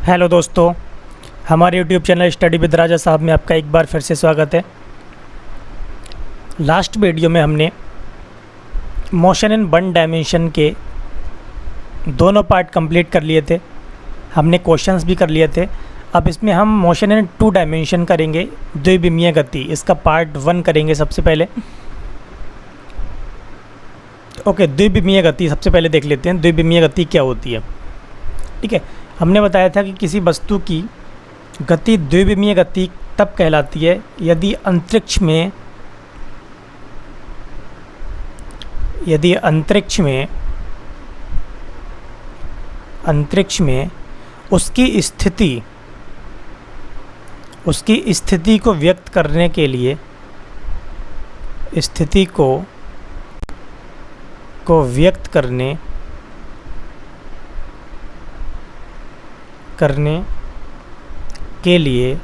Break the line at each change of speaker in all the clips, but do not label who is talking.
Hello दोस्तों, हमारे YouTube channel study with राजा साहब में आपका एक बार फिर से स्वागत है। लास्ट वीडियो में हमने मोशन इन वन डायमेंशन के दोनों पार्ट कंप्लीट कर लिए थे, हमने क्वेश्चंस भी कर लिए थे। अब इसमें हम मोशन इन टू डायमेंशन करेंगे, द्विविमीय गति, इसका पार्ट 1 करेंगे सबसे पहले। ओके, द्विविमीय गति सबसे पहले देख लेते हैं, द्विविमीय गति क्या होती है। ठीक है, हमने बताया था कि किसी वस्तु की गति द्विविमीय गति तब कहलाती है यदि अंतरिक्ष में उसकी स्थिति को व्यक्त करने के लिए करने के लिए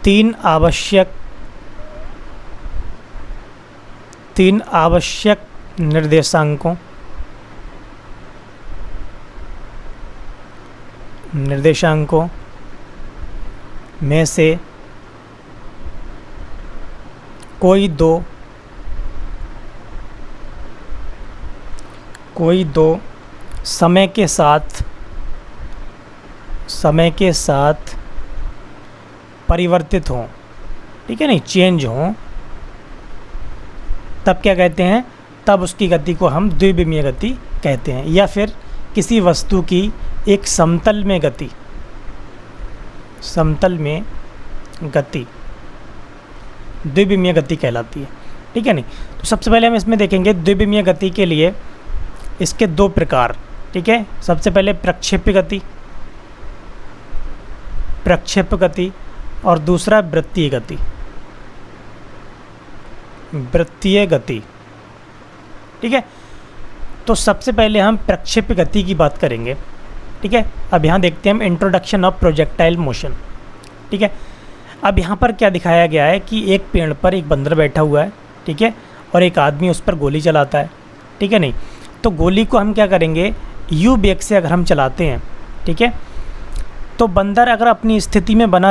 तीन आवश्यक निर्देशांकों में से कोई दो समय के साथ परिवर्तित हों, ठीक है नहीं, चेंज हों, तब क्या कहते हैं, तब उसकी गति को हम द्विविमीय गति कहते हैं। या फिर किसी वस्तु की एक समतल में गति द्विविमीय गति कहलाती है। ठीक है नहीं, तो सबसे पहले हम इसमें देखेंगे द्विविमीय गति के लिए इसके दो प्रकार। ठीक है, सबसे पहले प्रक्षेप्य गति और दूसरा वृत्तीय गति। ठीक है, तो सबसे पहले हम प्रक्षेप्य गति की बात करेंगे। ठीक है, अब यहाँ देखते हैं हम इंट्रोडक्शन ऑफ प्रोजेक्टाइल मोशन। ठीक है, अब यहाँ पर क्या दिखाया गया है कि एक पेड़ पर एक बंदर बैठा हुआ है, ठीक है, और एक आदमी उस पर गोली चलाता है। ठीक है नहीं, तो गोली को हम क्या करेंगे, यू वेग से अगर हम चलाते हैं, ठीक है, तो बंदर अगर अपनी स्थिति में बना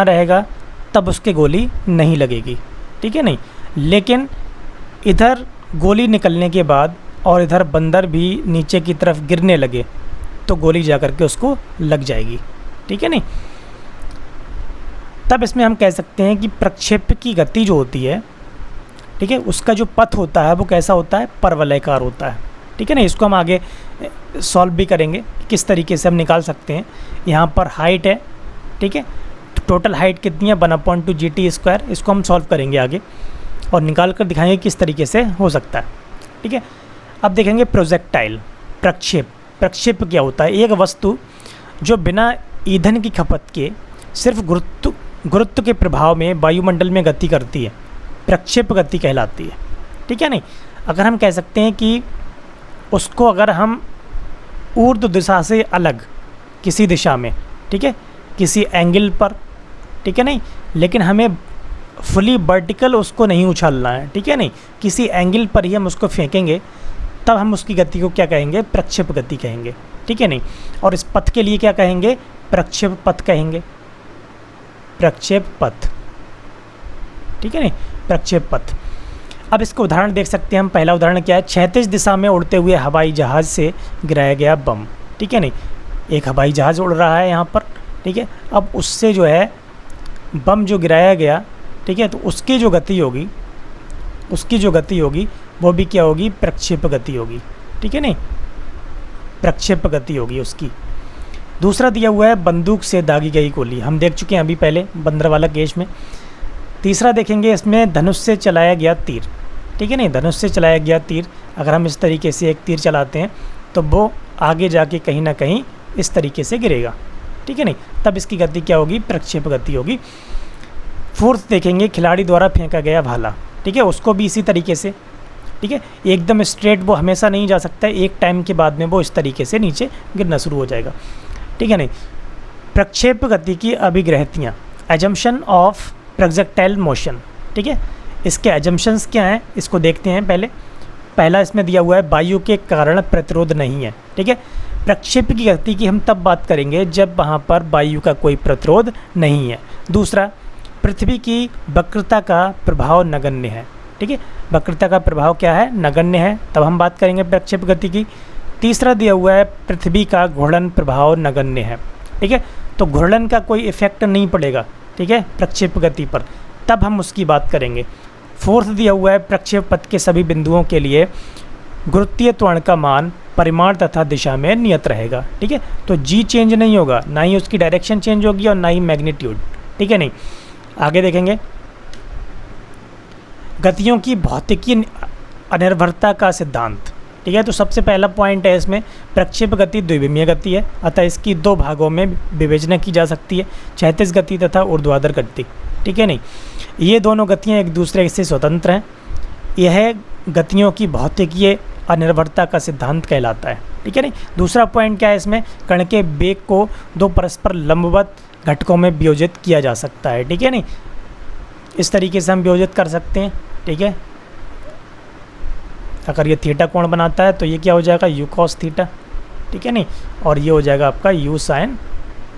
रहेगा तब उसके गोली नहीं लगेगी। ठीक है नहीं, लेकिन इधर गोली निकलने के बाद और इधर बंदर भी नीचे की तरफ गिरने लगे तो गोली जा कर के उसको लग जाएगी। ठीक है नहीं, तब इसमें हम कह सकते हैं कि प्रक्षेप्य की गति जो होती है, ठीक है, उसका जो पथ होता है वो कैसा होता है, परवलयाकार होता है। ठीक है ना, इसको हम आगे सॉल्व भी करेंगे किस तरीके से हम निकाल सकते हैं। यहाँ पर हाइट है, ठीक है, तो टोटल हाइट कितनी है, 1/2 GT²। इसको हम सॉल्व करेंगे आगे और निकाल कर दिखाएंगे किस तरीके से हो सकता है। ठीक है, अब देखेंगे प्रोजेक्टाइल, प्रक्षेप क्या होता है, एक वस्तु जो बिना ईंधन की खपत के सिर्फ गुरुत्व के प्रभाव में वायुमंडल में गति करती है, प्रक्षेप गति कहलाती है। ठीक है नहीं, अगर हम कह सकते हैं कि उसको अगर हम ऊर्ध्व दिशा से अलग किसी दिशा में, ठीक है, किसी एंगल पर, ठीक है नहीं, लेकिन हमें फुली वर्टिकल उसको नहीं उछालना है, ठीक है नहीं, किसी एंगल पर ही हम उसको फेंकेंगे, तब हम उसकी गति को क्या कहेंगे, प्रक्षेप गति कहेंगे। ठीक है नहीं, और इस पथ के लिए क्या कहेंगे, प्रक्षेप पथ कहेंगे, प्रक्षेप पथ। ठीक है नहीं, प्रक्षेप पथ। अब इसका उदाहरण देख सकते हैं हम। पहला उदाहरण क्या है, क्षैतिज दिशा में उड़ते हुए हवाई जहाज़ से गिराया गया बम। ठीक है नहीं, एक हवाई जहाज़ उड़ रहा है यहाँ पर, ठीक है, अब उससे जो है बम जो गिराया गया, ठीक है, तो उसकी जो गति होगी वो भी क्या होगी, प्रक्षेप गति होगी। ठीक है नहीं, प्रक्षेप गति होगी उसकी। दूसरा दिया हुआ है बंदूक से दागी गई गोली, हम देख चुके हैं अभी पहले बंदर वाला केस में। तीसरा देखेंगे इसमें धनुष से चलाया गया तीर। ठीक है नहीं, धनुष से चलाया गया तीर, अगर हम इस तरीके से एक तीर चलाते हैं तो वो आगे जाके कहीं ना कहीं इस तरीके से गिरेगा। ठीक है नहीं, तब इसकी गति क्या होगी, प्रक्षेप गति होगी। फोर्थ देखेंगे खिलाड़ी द्वारा फेंका गया भाला। ठीक है, उसको भी इसी तरीके से, ठीक है, एकदम स्ट्रेट वो हमेशा नहीं जा सकता है, एक टाइम के बाद में वो इस तरीके से नीचे गिरना शुरू हो जाएगा। ठीक है नहीं, प्रक्षेप गति की अभिग्रहतियाँ, एजम्पशन ऑफ प्रोजेक्टाइल मोशन। ठीक है, इसके एजम्पशंस क्या हैं, इसको देखते हैं पहले। पहला इसमें दिया हुआ है वायु के कारण प्रतिरोध नहीं है, ठीक है। प्रक्षेप की गति की हम तब बात करेंगे जब वहाँ पर वायु का कोई प्रतिरोध नहीं है। दूसरा, पृथ्वी की वक्रता का प्रभाव नगण्य है, ठीक है। वक्रता का प्रभाव क्या है? नगण्य है, तब हम बात करेंगे प्रक्षेप गति की। तीसरा दिया हुआ है पृथ्वी का घूर्णन प्रभाव नगण्य है, ठीक है। तो घूर्णन का कोई इफेक्ट नहीं पड़ेगा, ठीक है, प्रक्षेप गति पर, तब हम उसकी बात करेंगे। फोर्थ दिया हुआ है प्रक्षेप पथ के सभी बिंदुओं के लिए गुरुत्वीय त्वरण का मान परिमाण तथा दिशा में नियत रहेगा, ठीक है। तो जी चेंज नहीं होगा, ना ही उसकी डायरेक्शन चेंज होगी और ना ही मैग्नीट्यूड, ठीक है। नहीं, आगे देखेंगे गतियों की भौतिकीय अनिर्भरता का सिद्धांत, ठीक है। तो सबसे पहला पॉइंट है इसमें, प्रक्षेप गति द्विविमीय गति है, अतः इसकी दो भागों में विवेचना की जा सकती है, क्षैतिज गति तथा ऊर्ध्वाधर गति, ठीक है। नहीं, ये दोनों गतियाँ एक दूसरे से स्वतंत्र हैं। यह गतियों की भौतिकीय अनिर्भरता का सिद्धांत कहलाता है, ठीक है। नहीं, दूसरा पॉइंट क्या है इसमें, कण के वेग को दो परस्पर लंबवत घटकों में वियोजित किया जा सकता है, ठीक है। नहीं, इस तरीके से हम वियोजित कर सकते हैं, ठीक है। अगर ये थीटा कोण बनाता है तो ये क्या हो जाएगा, यू कॉस थीटा, ठीक है। नहीं, और ये हो जाएगा आपका यू साइन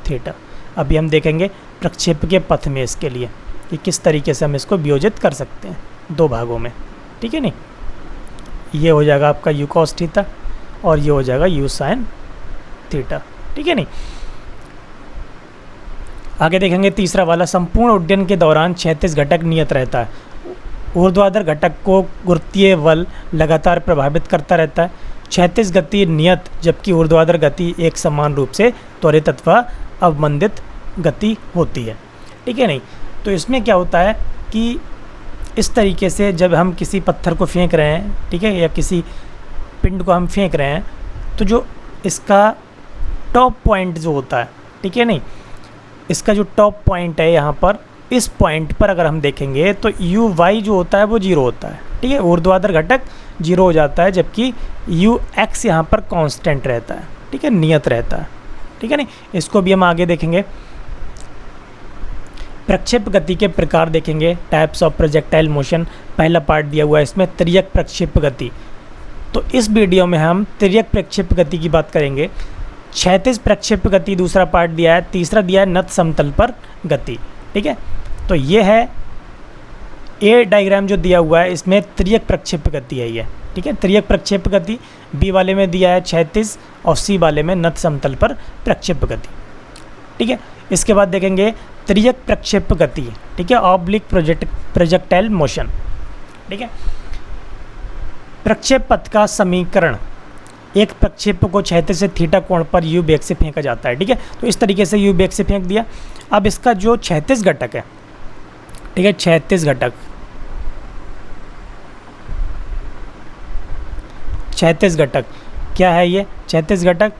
थीटा। अभी हम देखेंगे प्रक्षेप के पथ में इसके लिए कि किस तरीके से हम इसको वियोजित कर सकते हैं दो भागों में, ठीक है। नहीं, ये हो जाएगा आपका यू कॉस थीटा और ये हो जाएगा यू साइन थीटा, ठीक है। नहीं, आगे देखेंगे तीसरा वाला, संपूर्ण उड्डयन के दौरान क्षैतिज घटक नियत रहता है, ऊर्ध्वाधर घटक को गुरुत्वीय बल लगातार प्रभावित करता रहता है। क्षैतिज गति नियत, जबकि ऊर्ध्वाधर गति एक समान रूप से त्वरित अथवा अवमंदित गति होती है, ठीक है। नहीं, तो इसमें क्या होता है कि इस तरीके से जब हम किसी पत्थर को फेंक रहे हैं, ठीक है, या किसी पिंड को हम फेंक रहे हैं, तो जो इसका टॉप पॉइंट जो होता है, ठीक है। नहीं, इसका जो टॉप पॉइंट है यहाँ पर, इस पॉइंट पर अगर हम देखेंगे तो यू वाई जो होता है वो जीरो होता है, ठीक है। ऊर्ध्वाधर घटक जीरो हो जाता है, जबकि यू एक्स यहाँ पर कांस्टेंट रहता है, ठीक है, नियत रहता है, ठीक है। नहीं, इसको भी हम आगे देखेंगे। प्रक्षेप गति के प्रकार देखेंगे, टाइप्स ऑफ प्रोजेक्टाइल मोशन, पहला पार्ट दिया हुआ है इसमें तिर्यक प्रक्षेप गति। तो इस वीडियो में हम तिर्यक प्रक्षेप गति की बात करेंगे। क्षैतिज प्रक्षेप गति दूसरा पार्ट दिया है, तीसरा दिया है नत समतल पर गति, ठीक है। तो ये है ए डायग्राम जो दिया हुआ है, इसमें तिर्यक प्रक्षेप गति है ये, ठीक है। तिर्यक प्रक्षेप गति बी वाले में दिया है क्षैतिज और सी वाले में नत समतल पर प्रक्षेप गति, ठीक है। इसके बाद देखेंगे तिर्यक प्रक्षेप गति, ठीक है, ऑब्लिक प्रोजेक्टाइल मोशन, ठीक है। प्रक्षेप पथ का समीकरण, एक प्रक्षेप को क्षैतिज से थीटा कोण पर यू वेग से फेंका जाता है, ठीक है। तो इस तरीके से यू वेग से फेंक दिया। अब इसका जो क्षैतिज घटक है, ठीक है, क्षैतिज घटक, क्षैतिज घटक क्या है ये, क्षैतिज घटक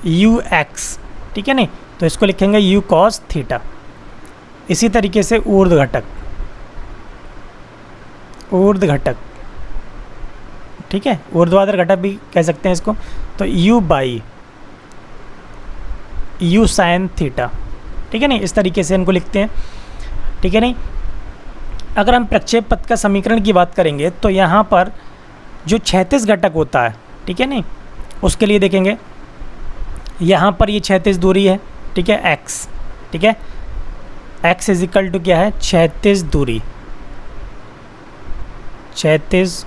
यू एक्स, ठीक है। नहीं, तो इसको लिखेंगे यू कॉस थीटा। इसी तरीके से ऊर्ध्व घटक, ऊर्ध्व घटक, ठीक है, ऊर्ध्वाधर घटक भी कह सकते हैं इसको, तो you by you sine theta, ठीक है। नहीं, इस तरीके से इनको लिखते हैं, ठीक है। नहीं, अगर हम प्रक्षेप पथ का समीकरण की बात करेंगे तो यहाँ पर जो क्षैतिज घटक होता है, ठीक है। नहीं, उसके लिए देखेंगे यहाँ पर ये क्षैतिज दूरी है, ठीक है, एक्स, ठीक है। एक्स इज इक्वल टू क्या है, क्षैतिज दूरी, क्षैतिज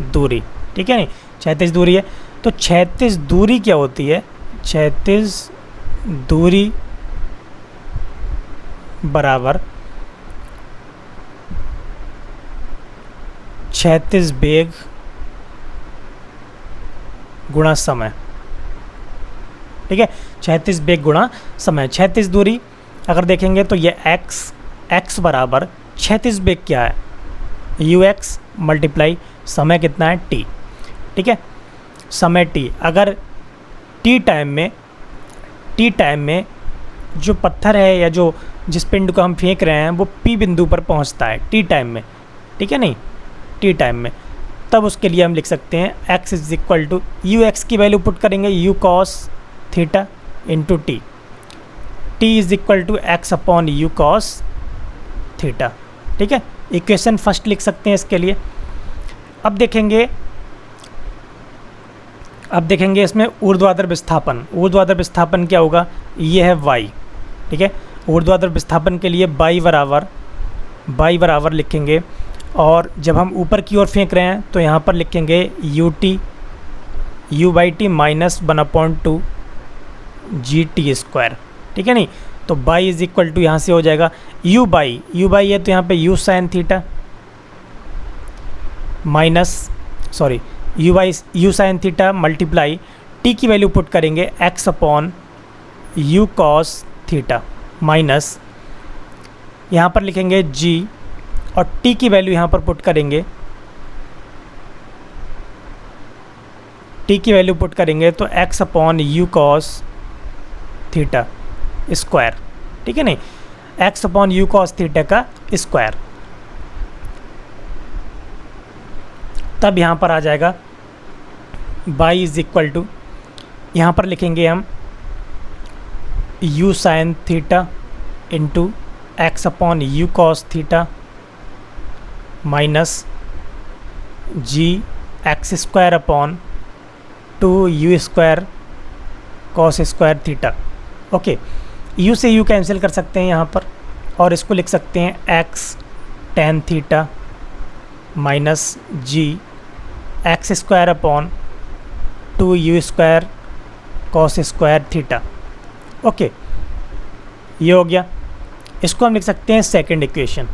दूरी, ठीक है। नहीं, क्षैतिज दूरी है, तो क्षैतिज दूरी क्या होती है, क्षैतिज दूरी बराबर क्षैतिज वेग गुणा समय, ठीक है, क्षैतिज वेग गुणा समय। क्षैतिज दूरी अगर देखेंगे तो ये एक्स बराबर क्षैतिज वेग क्या है, यू एक्स मल्टीप्लाई समय कितना है टी, ठीक है, समय टी। अगर टी टाइम में जो पत्थर है या जो जिस पिंड को हम फेंक रहे हैं वो पी बिंदु पर पहुंचता है टी टाइम में, ठीक है। नहीं, टी टाइम में, तब उसके लिए हम लिख सकते हैं X is equal to U X की वैल्यू पुट करेंगे U cos theta into T, T is equal to X upon U cos theta, ठीक है। इक्वेशन फर्स्ट लिख सकते हैं इसके लिए। अब देखेंगे अब देखेंगे इसमें ऊर्ध्वाधर विस्थापन। ऊर्ध्वाधर विस्थापन क्या होगा, ये है y, ठीक है। ऊर्ध्वाधर विस्थापन के लिए y बराबर लिखेंगे, और जब हम ऊपर की ओर फेंक रहे हैं तो यहाँ पर लिखेंगे u/t माइनस 1/2 gt², ठीक है नहीं। तो y इज इक्वल टू यहाँ से हो जाएगा u बाई है तो यहाँ पे u sine theta u sine theta multiply t की वैल्यू पुट करेंगे x upon u cos theta minus यहाँ पर लिखेंगे g, और t की वैल्यू यहाँ पर पुट करेंगे, तो x upon u cos theta square, ठीक है नहीं, x upon u cos theta का स्क्वायर। तब यहाँ पर आ जाएगा y इज इक्वल टू, यहाँ पर लिखेंगे हम u sine theta into x upon u cos theta minus g x² upon 2u² cos square theta. Okay, u से u कैंसिल कर सकते हैं यहाँ पर, और इसको लिख सकते हैं x tan theta minus g x² upon 2u² cos square theta. Okay, ये हो गया। इसको हम लिख सकते हैं सेकंड इक्वेशन।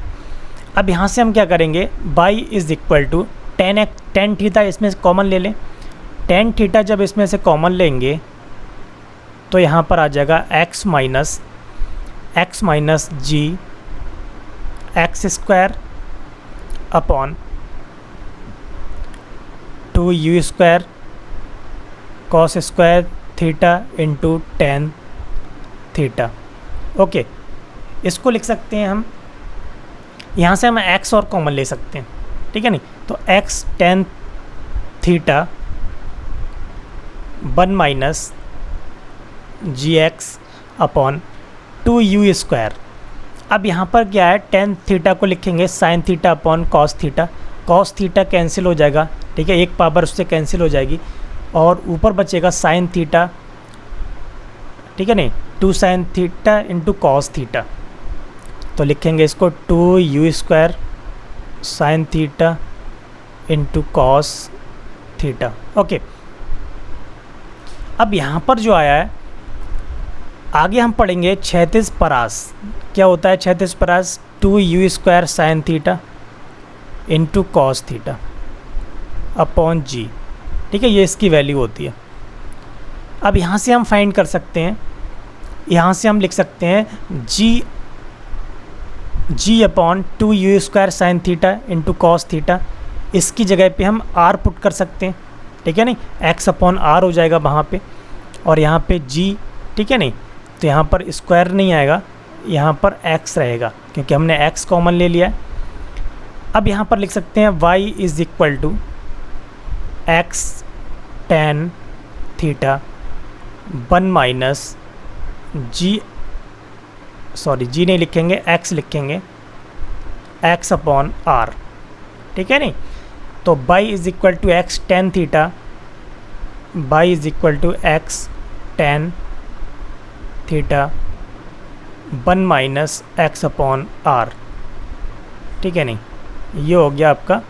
अब यहाँ से हम क्या करेंगे, y is equal to tan theta इसमें से कॉमन ले लें। tan थीटा जब इसमें से कॉमन लेंगे तो यहाँ पर आ जाएगा x minus g x² upon 2u² cos square theta into tan theta. Okay, इसको लिख सकते हैं हम, यहाँ से हम x और कॉमन ले सकते हैं, ठीक है नहीं। तो x tan थीटा 1 माइनस जी एक्स अपॉन 2u²। अब यहाँ पर क्या है, tan थीटा को लिखेंगे sign theta upon cos theta. Cos theta cancel हो जाएगा, ठीक है, एक पावर उससे कैंसिल हो जाएगी, और ऊपर बचेगा साइन थीटा, ठीक है नहीं, 2 sine theta into cos theta. तो लिखेंगे इसको 2u² sine theta into cos theta. Okay, अब यहाँ पर जो आया है, आगे हम पढ़ेंगे क्षैतिज परास। क्या होता है क्षैतिज परास, 2u² sine theta into cos theta upon g, ठीक है, ये इसकी वैल्यू होती है। अब यहाँ से हम फाइंड कर सकते हैं, यहाँ से हम लिख सकते हैं g upon 2u² sine theta into cos theta. इसकी जगह पे हम r पुट कर सकते हैं, ठीक है नहीं, x अपॉन r हो जाएगा वहाँ पे, और यहाँ पे g, ठीक है नहीं। तो यहाँ पर स्क्वायर नहीं आएगा, यहाँ पर x रहेगा क्योंकि हमने x कॉमन ले लिया है। अब यहाँ पर लिख सकते हैं y is equal to x tan theta 1 minus g नहीं लिखेंगे, x लिखेंगे, x अपॉन r, ठीक है नहीं। तो y is equal to x tan theta, y is equal to x tan theta 1 minus x upon r, ठीक है नहीं, ये हो गया आपका,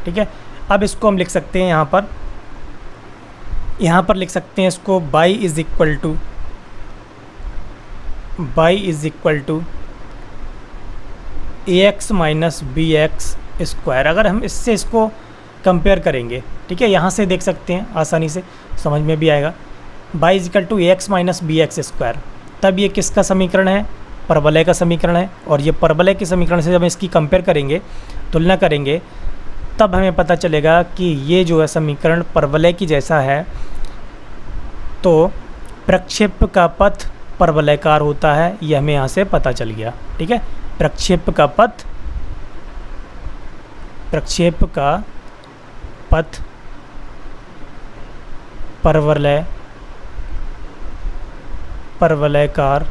ठीक है। अब इसको हम लिख सकते हैं यहाँ पर लिख सकते हैं इसको y is equal to ax minus bx²। अगर हम इससे इसको कंपेयर करेंगे, ठीक है, यहाँ से देख सकते हैं, आसानी से समझ में भी आएगा, y is equal to ax minus bx²। तब ये किसका समीकरण है, परवलय का समीकरण है, और ये परवलय के समीकरण से जब हम इसकी कंपेयर करेंगे, तुलना करेंगे, तब हमें पता चलेगा कि ये जो है समीकरण परवलय की जैसा है। तो प्रक्षेप का पथ परवलयकार होता है, ये हमें यहाँ से पता चल गया, ठीक है। प्रक्षेप का पथ परवलयकार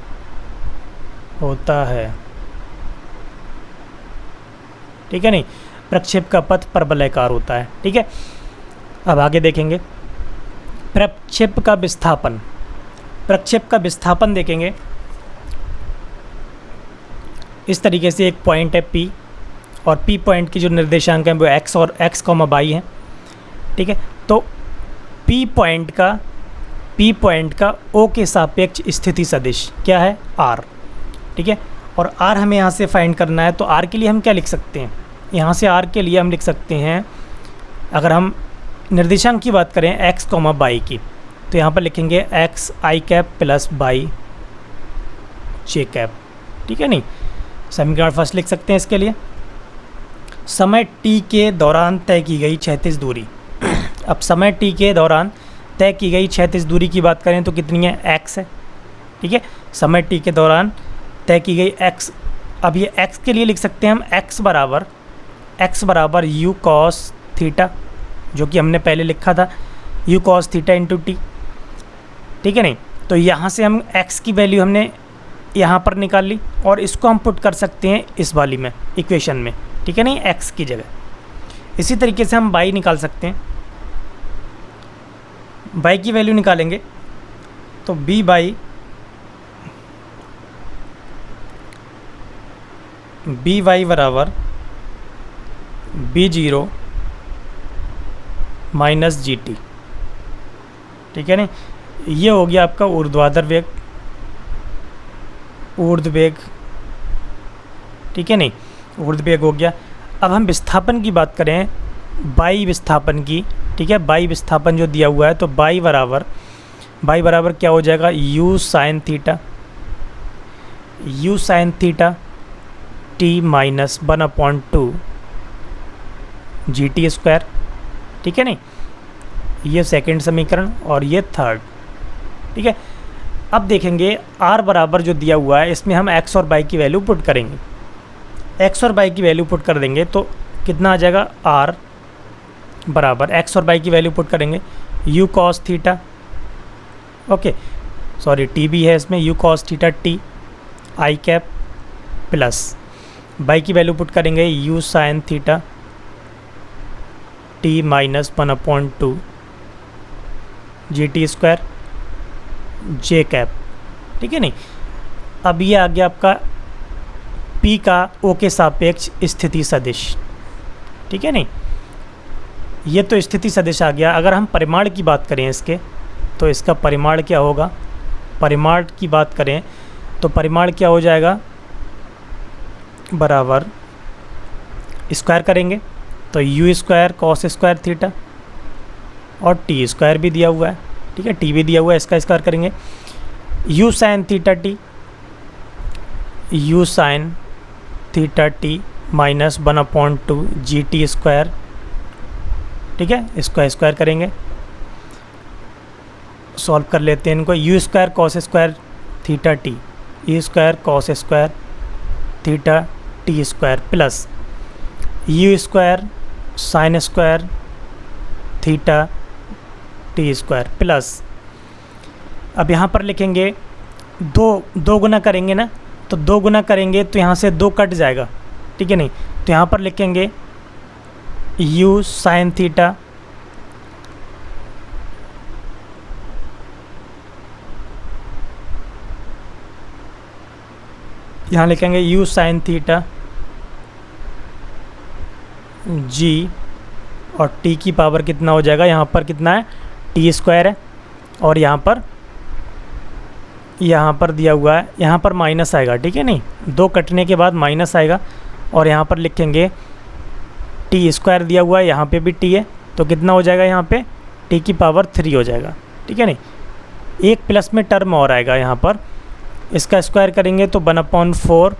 होता है, ठीक है नहीं, प्रक्षेप का पथ परवलयकार होता है, ठीक है। अब आगे देखेंगे प्रक्षेप का विस्थापन। प्रक्षेप का विस्थापन देखेंगे इस तरीके से, एक पॉइंट है P और P पॉइंट की जो निर्देशांक है वो x और x, y है, ठीक है। तो P पॉइंट का O के सापेक्ष स्थिति सदिश क्या है, R, ठीक है। और R हमें यहाँ से फाइंड करना है, तो R के लिए हम क्या लिख सकते हैं, यहाँ से R के लिए हम लिख सकते हैं, अगर हम निर्देशांक की बात करें x, y की, तो यहाँ पर लिखेंगे x i cap plus y j cap, ठीक है। नहीं, समीकरण फर्स्ट लिख सकते हैं इसके लिए, समय t के दौरान तय की गई क्षैतिज दूरी। अब समय t के दौरान तय की गई क्षैतिज दूरी की बात करें तो कितनी है, x है, ठीक है। समय t के दौरान तय की गई x, अब ये x के लिए लिख सकते हैं हम x बराबर u cos थीटा, जो कि हमने पहले लिखा था u cos theta into T, ठीक है। नहीं, तो यहाँ से हम x की वैल्यू हमने यहाँ पर निकाल ली और इसको हम पुट कर सकते हैं इस वाली में, इक्वेशन में, ठीक है। नहीं, x की जगह। इसी तरीके से हम y निकाल सकते हैं, y की वैल्यू निकालेंगे तो b बाई वाई बराबर b0 माइनस जी टी, ठीक है। नहीं, ये हो गया आपका ऊर्ध्वाधर वेग, ऊर्ध्व वेग, ठीक है। नहीं, ऊर्ध्व वेग हो गया। अब हम विस्थापन की बात करें, बाई विस्थापन की, ठीक है। बाई विस्थापन जो दिया हुआ है, तो बाई बराबर क्या हो जाएगा, u sine theta T minus 1/2 G T square, ठीक है। नहीं, ये सेकंड समीकरण और ये थर्ड, ठीक है। अब देखेंगे r बराबर जो दिया हुआ है, इसमें हम x और y की वैल्यू पुट करेंगे, x और y की वैल्यू पुट कर देंगे तो कितना आ जाएगा, r बराबर x और y की वैल्यू पुट करेंगे u cos theta, okay, sorry t भी है इसमें, u cos theta t i cap plus y की वैल्यू पुट करेंगे u sine theta t minus 1/2 G T square j cap, ठीक है। नहीं, अब ये आ गया आपका P का O के सापेक्ष स्थिति सदिश, ठीक है। नहीं, ये तो स्थिति सदिश आ गया। अगर हम परिमाण की बात करें इसके, तो इसका परिमाण क्या होगा, परिमाण की बात करें तो परिमाण क्या हो जाएगा, बराबर स्क्वायर करेंगे तो u square cos square theta और t स्क्वायर भी दिया हुआ है, ठीक है, t भी दिया हुआ है, इसका स्क्वायर करेंगे u sine theta t minus 1/2 G T square, ठीक है। इसका स्क्वायर करेंगे, सॉल्व कर लेते हैं इनको, u square cos square theta t, u square cos square theta T square plus u square sine square theta T square plus, अब यहाँ पर लिखेंगे दो गुना करेंगे ना, तो 2 गुना करेंगे तो यहाँ से 2 कट जाएगा, ठीक है। नहीं, तो यहाँ पर लिखेंगे u साइन थीटा यहाँ लिखेंगे u साइन थीटा g और t की पावर कितना हो जाएगा, यहाँ पर कितना है, t स्क्वायर है और यहाँ पर दिया हुआ है, यहाँ पर माइनस आएगा, ठीक है। नहीं, 2 कटने के बाद माइनस आएगा और यहाँ पर लिखेंगे t स्क्वायर दिया हुआ है, यहाँ पे भी t है, तो कितना हो जाएगा, यहाँ पे t की पावर 3 हो जाएगा, ठीक है। नहीं, एक प्लस में टर्म और आएगा, यहाँ पर इसका स्क्वायर करेंगे तो 1/4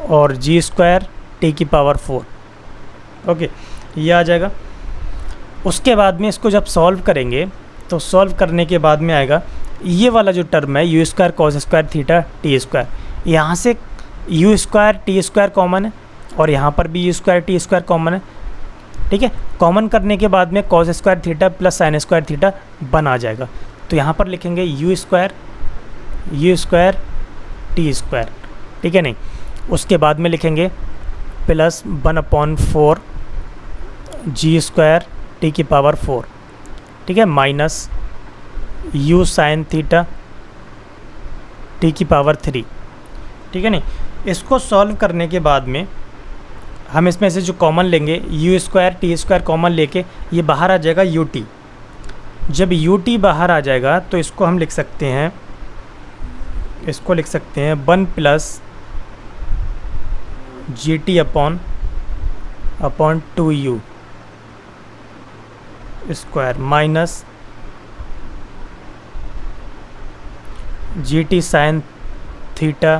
और g स्क्वायर t की पावर 4, ओके, ये आ जाएगा। उसके बाद में इसको जब सॉल्व करेंगे तो सॉल्व करने के बाद में आएगा ये वाला जो टर्म है u square cos square theta T square, यहाँ से u square T square common है और यहाँ पर भी u square T square common है, ठीक है। कॉमन करने के बाद में cos square theta plus sign square theta बन आ जाएगा, तो यहाँ पर लिखेंगे u स्क्वायर टी स्क्वायर, ठीक है। नहीं, उसके बाद में लिखेंगे प्लस 1/4 जी स्क्वायर टी की पावर 4, ठीक है, minus u sine theta T की पावर 3, ठीक है नहीं। इसको सॉल्व करने के बाद में हम इसमें से जो कॉमन लेंगे you square T square common लेके ये बाहर आ जाएगा यू टी। जब यू टी बाहर आ जाएगा तो इसको हम लिख सकते हैं, इसको लिख सकते हैं 1 plus ji T upon 2u square minus G T sign theta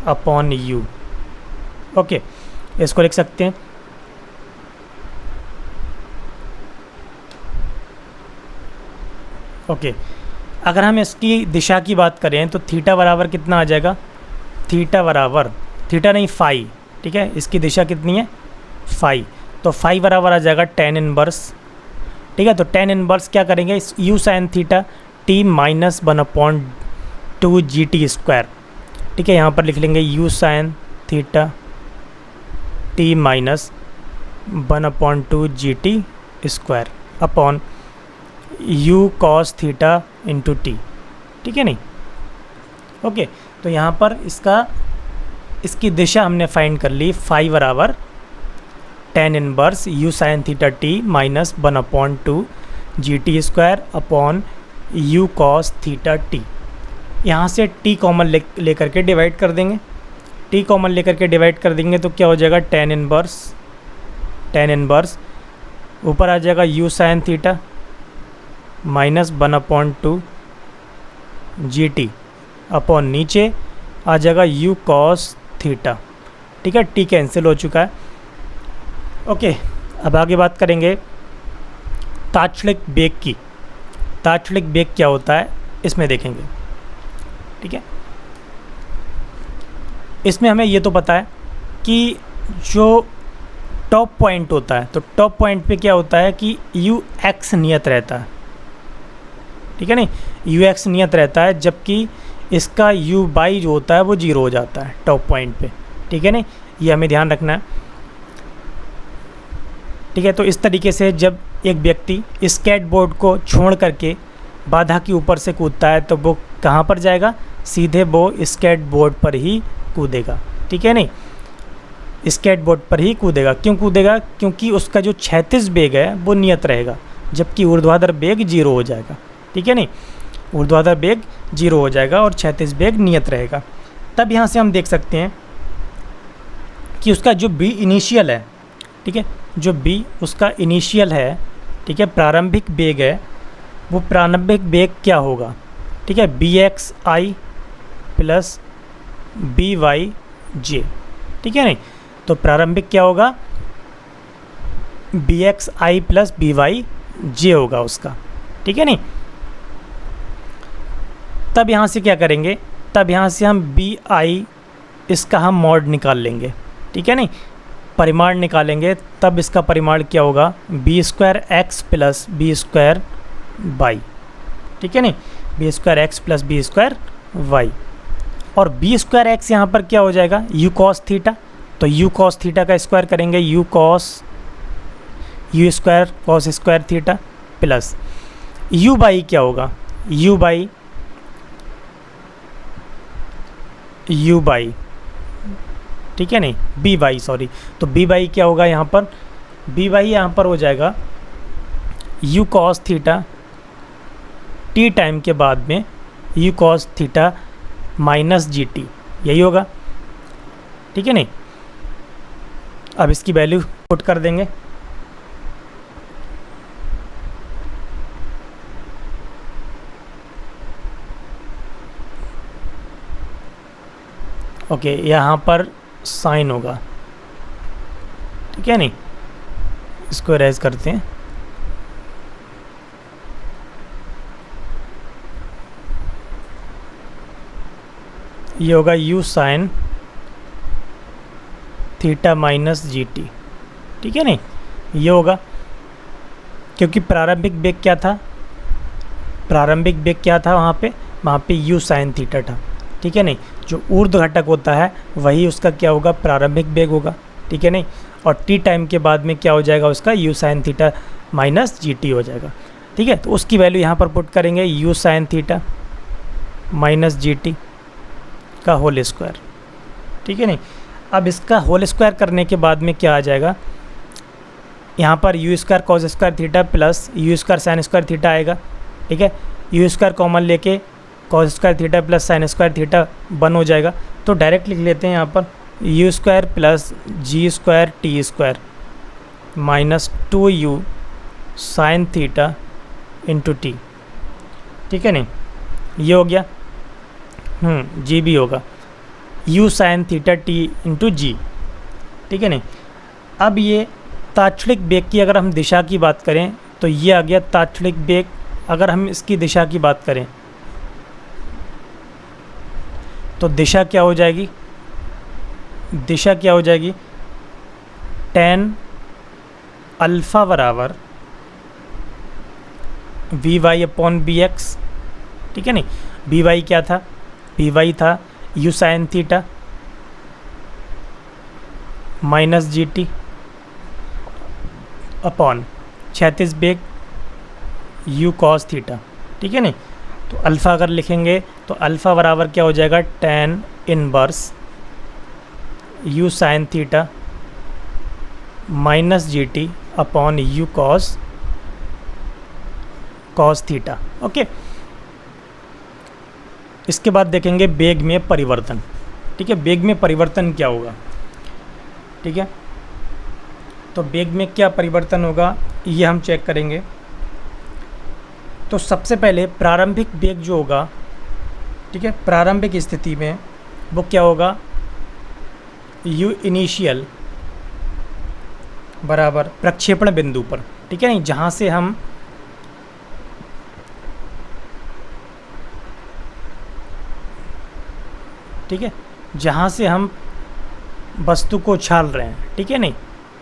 upon you. Okay, इसको लिख सकते हैं। ओके, अगर हम इसकी दिशा की बात करें तो थीटा बराबर कितना आ जाएगा, थीटा बराबर, थीटा नहीं फाई, ठीक है, इसकी दिशा कितनी है फाई, तो फाई बराबर आ जाएगा tan इनवर्स, ठीक है। तो tan इनवर्स क्या करेंगे, इस you sine theta T minus 1/2 G T square, ठीक है, यहाँ पर लिख लेंगे you sine theta T minus 1/2 G T square upon U cos theta into T, ठीक है नहीं। ओके, तो यहाँ पर इसकी दिशा हमने फाइंड कर ली, फाई बराबर tan inverse you sine theta T minus 1/2 G T square upon U cos theta T. यहाँ से t कॉमन ले करके डिवाइड कर देंगे, t कॉमन लेकर के डिवाइड कर देंगे तो क्या हो जाएगा tan इनवर्स ऊपर आ जाएगा u sine theta minus 1/2 G T upon नीचे आ जाएगा u कॉस थीटा, ठीक है, t कैंसिल हो चुका है। ओके, अब आगे बात करेंगे तात्क्षणिक वेग की। तात्क्षणिक वेग क्या होता है इसमें देखेंगे, ठीक है। इसमें हमें ये तो पता है कि जो टॉप पॉइंट होता है तो टॉप पॉइंट पे क्या होता है कि यू एक्स नियत रहता है, ठीक है नहीं, यू एक्स नियत रहता है, जबकि इसका यू बाई जो होता है वो 0 हो जाता है टॉप पॉइंट पे, ठीक है नहीं, ये हमें ध्यान रखना है, ठीक है। तो इस तरीके से जब एक व्यक्ति स्केटबोर्ड को छोड़ करके बाधा के ऊपर से कूदता है तो वो कहाँ पर जाएगा, सीधे वो स्केटबोर्ड पर ही कूदेगा, ठीक है नहीं, स्केटबोर्ड पर ही कूदेगा। क्यों कूदेगा, क्योंकि उसका जो क्षैतिज वेग है वो नियत रहेगा, जबकि ऊर्ध्वाधर वेग 0 हो जाएगा, ठीक है नहीं, ऊर्ध्वाधर वेग 0 हो जाएगा और क्षैतिज वेग नियत रहेगा। तब यहाँ से हम देख सकते हैं कि उसका जो बी इनिशियल है, ठीक है, जो बी उसका इनिशियल है, ठीक है, प्रारंभिक वेग है, वो प्रारंभिक वेग क्या होगा, ठीक है, बी एक्स आई प्लस बी वाई जे, ठीक है नहीं, तो प्रारंभिक क्या होगा बी एक्स आई प्लस बी वाई जे होगा उसका, ठीक है नहीं। तब यहाँ से क्या करेंगे, तब यहाँ से हम बी आई इसका हम मॉड निकाल लेंगे, ठीक है नहीं, परिमाण निकालेंगे, तब इसका परिमाण क्या होगा B square X plus B square Y, ठीक है नहीं, B square X plus B square Y, और बी स्क्वायर एक्स यहाँ पर क्या हो जाएगा यू कॉस थीटा, तो यू कॉस थीटा का स्क्वायर करेंगे U square cos square theta plus U by क्या होगा यू बाई, ठीक है नहीं, बी बाई सॉरी, तो बी बाई क्या होगा यहाँ पर, बी बाई यहाँ पर हो जाएगा you cos theta T time के बाद में you cos theta minus G T, यही होगा, ठीक है नहीं। अब इसकी वैल्यू पुट कर देंगे, ओके, यहाँ पर साइन होगा, ठीक है नहीं, इसको इरेज करते हैं, ये होगा you sine theta minus G T, ठीक है नहीं, ये होगा, क्योंकि प्रारंभिक वेग क्या था, प्रारंभिक वेग क्या था वहाँ पे यू साइन थीटा था, ठीक है नहीं, जो ऊर्ध्व घटक होता है वही उसका क्या होगा प्रारंभिक वेग होगा, ठीक है नहीं, और टी टाइम के बाद में क्या हो जाएगा उसका you sine theta minus G T हो जाएगा। ठीक है, तो उसकी वैल्यू यहाँ पर पुट करेंगे u sine theta minus G T का होल स्क्वायर, ठीक है नहीं। अब इसका होल स्क्वायर करने के बाद में क्या आ जाएगा, यहाँ पर U square cos square theta plus you square sine square theta आएगा, ठीक है। यू स्क्वायर कॉमन लेके cos square theta plus sign square theta 1 हो जाएगा। तो डायरेक्ट लिख लेते हैं यहाँ पर U square plus G square T square minus 2u sine theta into T, ठीक है नहीं, ये हो गया। जी भी होगा u sine theta t into g, ठीक है नहीं। अब ये तात्क्षणिक वेग की अगर हम दिशा की बात करें तो ये आ गया तात्क्षणिक वेग। अगर हम इसकी दिशा की बात करें तो दिशा क्या हो जाएगी, दिशा क्या हो जाएगी, tan अल्फ़ा बराबर V Y upon B X, ठीक है नहीं। बी वाई क्या था, बी वाई था U sine theta minus G T upon क्षैतिज वेग यू कॉस थीटा, ठीक है नहीं। तो अल्फ़ा अगर लिखेंगे तो अल्फ़ा बराबर क्या हो जाएगा, tan inverse you sine theta minus G T upon U cos theta, okay. इसके बाद देखेंगे वेग में परिवर्तन, ठीक है। वेग में परिवर्तन क्या होगा, ठीक है। तो वेग में क्या परिवर्तन होगा ये हम चेक करेंगे। तो सबसे पहले प्रारंभिक वेग जो होगा, ठीक है, प्रारंभिक स्थिति में वो क्या होगा, u इनिशियल बराबर प्रक्षेपण बिंदु पर, ठीक है नहीं, जहाँ से हम ठीक है, जहाँ से हम वस्तु को उछाल रहे हैं, ठीक है नहीं,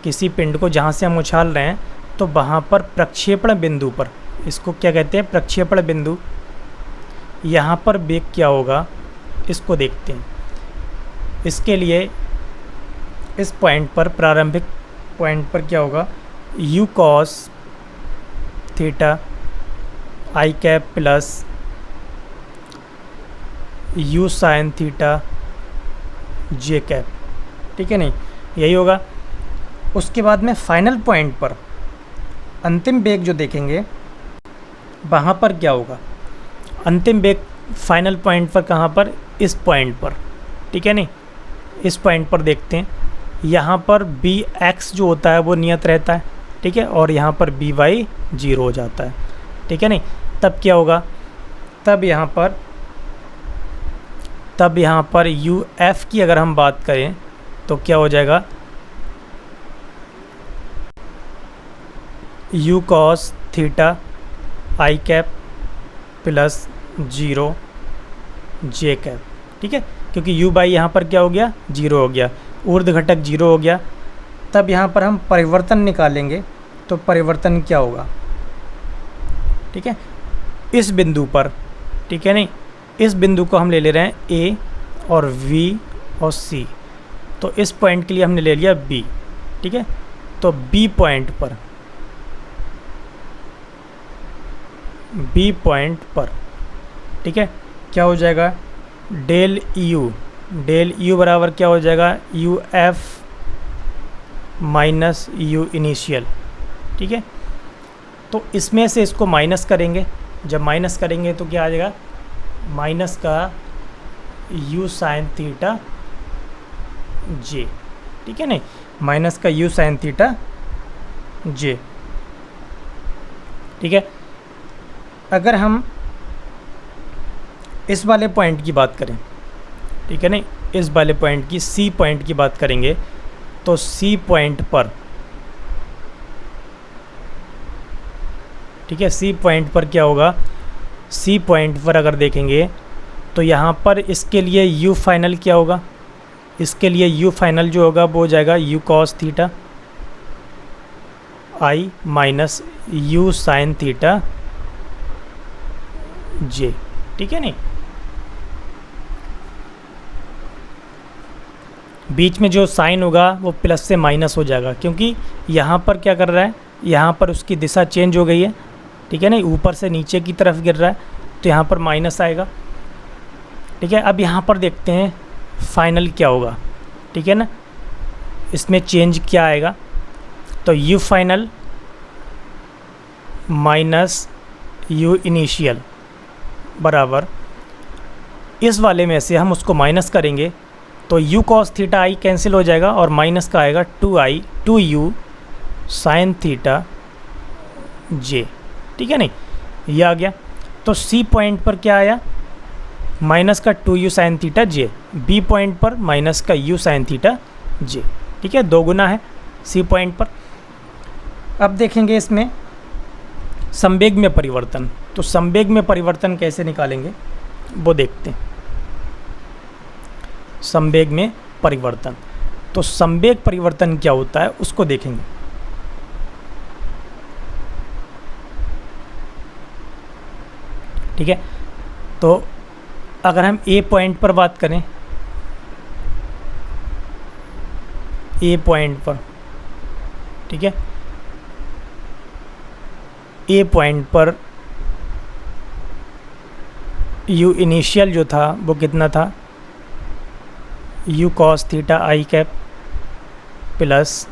किसी पिंड को जहाँ से हम उछाल रहे हैं तो वहाँ पर प्रक्षेपण बिंदु पर, इसको क्या कहते हैं, प्रक्षेपण बिंदु, यहाँ पर वेग क्या होगा इसको देखते हैं। इसके लिए इस पॉइंट पर, प्रारंभिक पॉइंट पर क्या होगा, you cos theta I cap plus you sine theta J cap, ठीक है नहीं, यही होगा। उसके बाद में फाइनल पॉइंट पर अंतिम वेग जो देखेंगे वहाँ पर क्या होगा, अंतिम वेग फाइनल पॉइंट पर कहाँ पर, इस पॉइंट पर, ठीक है नहीं, इस पॉइंट पर देखते हैं। यहाँ पर बी एक्स जो होता है वो नियत रहता है, ठीक है, और यहाँ पर बी वाई 0 हो जाता है, ठीक है नहीं। तब क्या होगा, तब यहाँ पर यू एफ की अगर हम बात करें तो क्या हो जाएगा, you cos theta I cap plus 0 J cap, ठीक है, क्योंकि u बाई यहाँ पर क्या हो गया, 0 हो गया, ऊर्ध्व घटक 0 हो गया। तब यहाँ पर हम परिवर्तन निकालेंगे तो परिवर्तन क्या होगा, ठीक है, इस बिंदु पर, ठीक है नहीं, इस बिंदु को हम ले रहे हैं A और V और C, तो इस पॉइंट के लिए हमने ले लिया B, ठीक है। तो B पॉइंट पर, ठीक है, क्या हो जाएगा, डेल यू बराबर क्या हो जाएगा, U F minus you initial, ठीक है। तो इसमें से इसको माइनस करेंगे, जब माइनस करेंगे तो क्या आ जाएगा, माइनस का यू साइन थीटा जे, ठीक है नहीं, माइनस का यू साइन थीटा जे, ठीक है। अगर हम इस वाले पॉइंट की बात करें, ठीक है नहीं, इस वाले पॉइंट की, सी पॉइंट की बात करेंगे तो सी पॉइंट पर, ठीक है, सी पॉइंट पर क्या होगा, सी पॉइंट पर अगर देखेंगे तो यहाँ पर इसके लिए यू फाइनल क्या होगा, इसके लिए यू फाइनल जो होगा वो हो जाएगा you cos theta i minus u sine theta j, ठीक है नहीं। बीच में जो साइन होगा वो प्लस से माइनस हो जाएगा, क्योंकि यहाँ पर क्या कर रहा है, यहाँ पर उसकी दिशा चेंज हो गई है, ठीक है ना, ऊपर से नीचे की तरफ गिर रहा है तो यहाँ पर माइनस आएगा। ठीक है, अब यहाँ पर देखते हैं फाइनल क्या होगा। ठीक है ना, इसमें चेंज क्या आएगा, तो you final minus you initial बराबर, इस वाले में से हम उसको माइनस करेंगे तो u cos theta I cancel हो जाएगा और माइनस का आएगा 2u साइन थीटा j। ठीक है नहीं, ये आ गया। तो C पॉइंट पर क्या आया, माइनस का 2u sine theta j, B point पर माइनस का u साइन थीटा j। ठीक है, 2 गुना है C पॉइंट पर। अब देखेंगे इसमें संवेग में परिवर्तन, तो संवेग में परिवर्तन कैसे निकालेंगे वो देखते हैं। संवेग में परिवर्तन, तो संवेग परिवर्तन क्या होता है उसको देखेंगे। ठीक है, तो अगर हम ए पॉइंट पर बात करें, ए पॉइंट पर, ठीक है, ए पॉइंट पर यू इनिशियल जो था वो कितना था, you cos theta I cap plus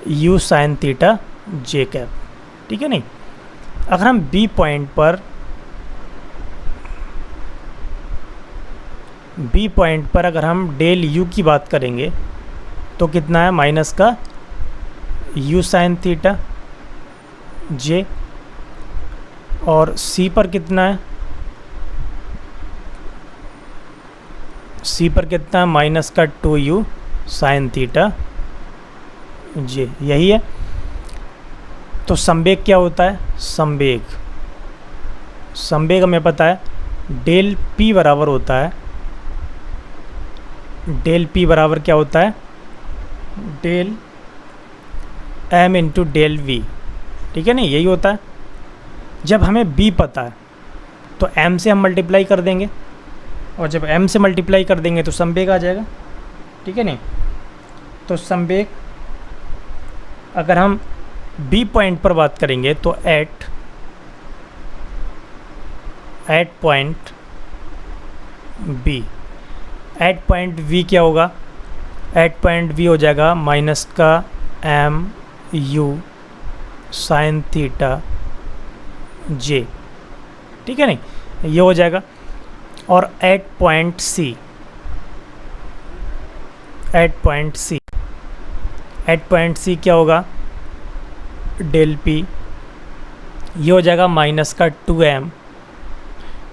you sine theta J cap. ठीक है नहीं, अगर हम बी पॉइंट पर अगर हम डेल यू की बात करेंगे तो कितना है, माइनस का यू साइन थीटा जे, और सी पर कितना है, सी पर कितना है, माइनस का 2u साइन थीटा जे, यही है। तो संवेग क्या होता है, संवेग हमें पता है डेल p बराबर होता है, डेल p बराबर क्या होता है, del m into del v। ठीक है ना, यही होता है। जब हमें b पता है तो m से हम मल्टीप्लाई कर देंगे, और जब m से मल्टीप्लाई कर देंगे तो संवेग आ जाएगा। ठीक है नहीं, तो संवेग अगर हम b पॉइंट पर बात करेंगे तो at point b, at point v क्या होगा, एट पॉइंट v हो जाएगा माइनस का m u sine theta j। ठीक है नहीं, ये हो जाएगा। और एट पॉइंट c क्या होगा, डेल p, ये हो जाएगा माइनस का 2m।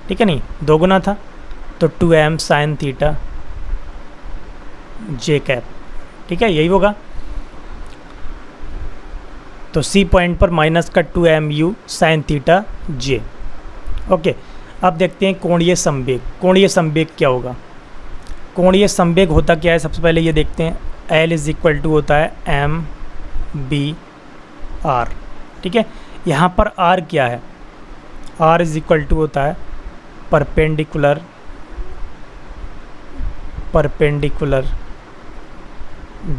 ठीक है नहीं, 2 गुना था तो 2m sine theta j cap. ठीक है, यही होगा। तो C पॉइंट पर माइनस का 2mu sine theta j। Okay, अब देखते हैं कोणीय संवेग। कोणीय संवेग क्या होगा, कोणीय संवेग होता क्या है, सबसे पहले ये देखते हैं। L इज इक्वल टू होता है mb/r। ठीक है, यहाँ पर r क्या है, r इज इक्वल टू होता है परपेंडिकुलर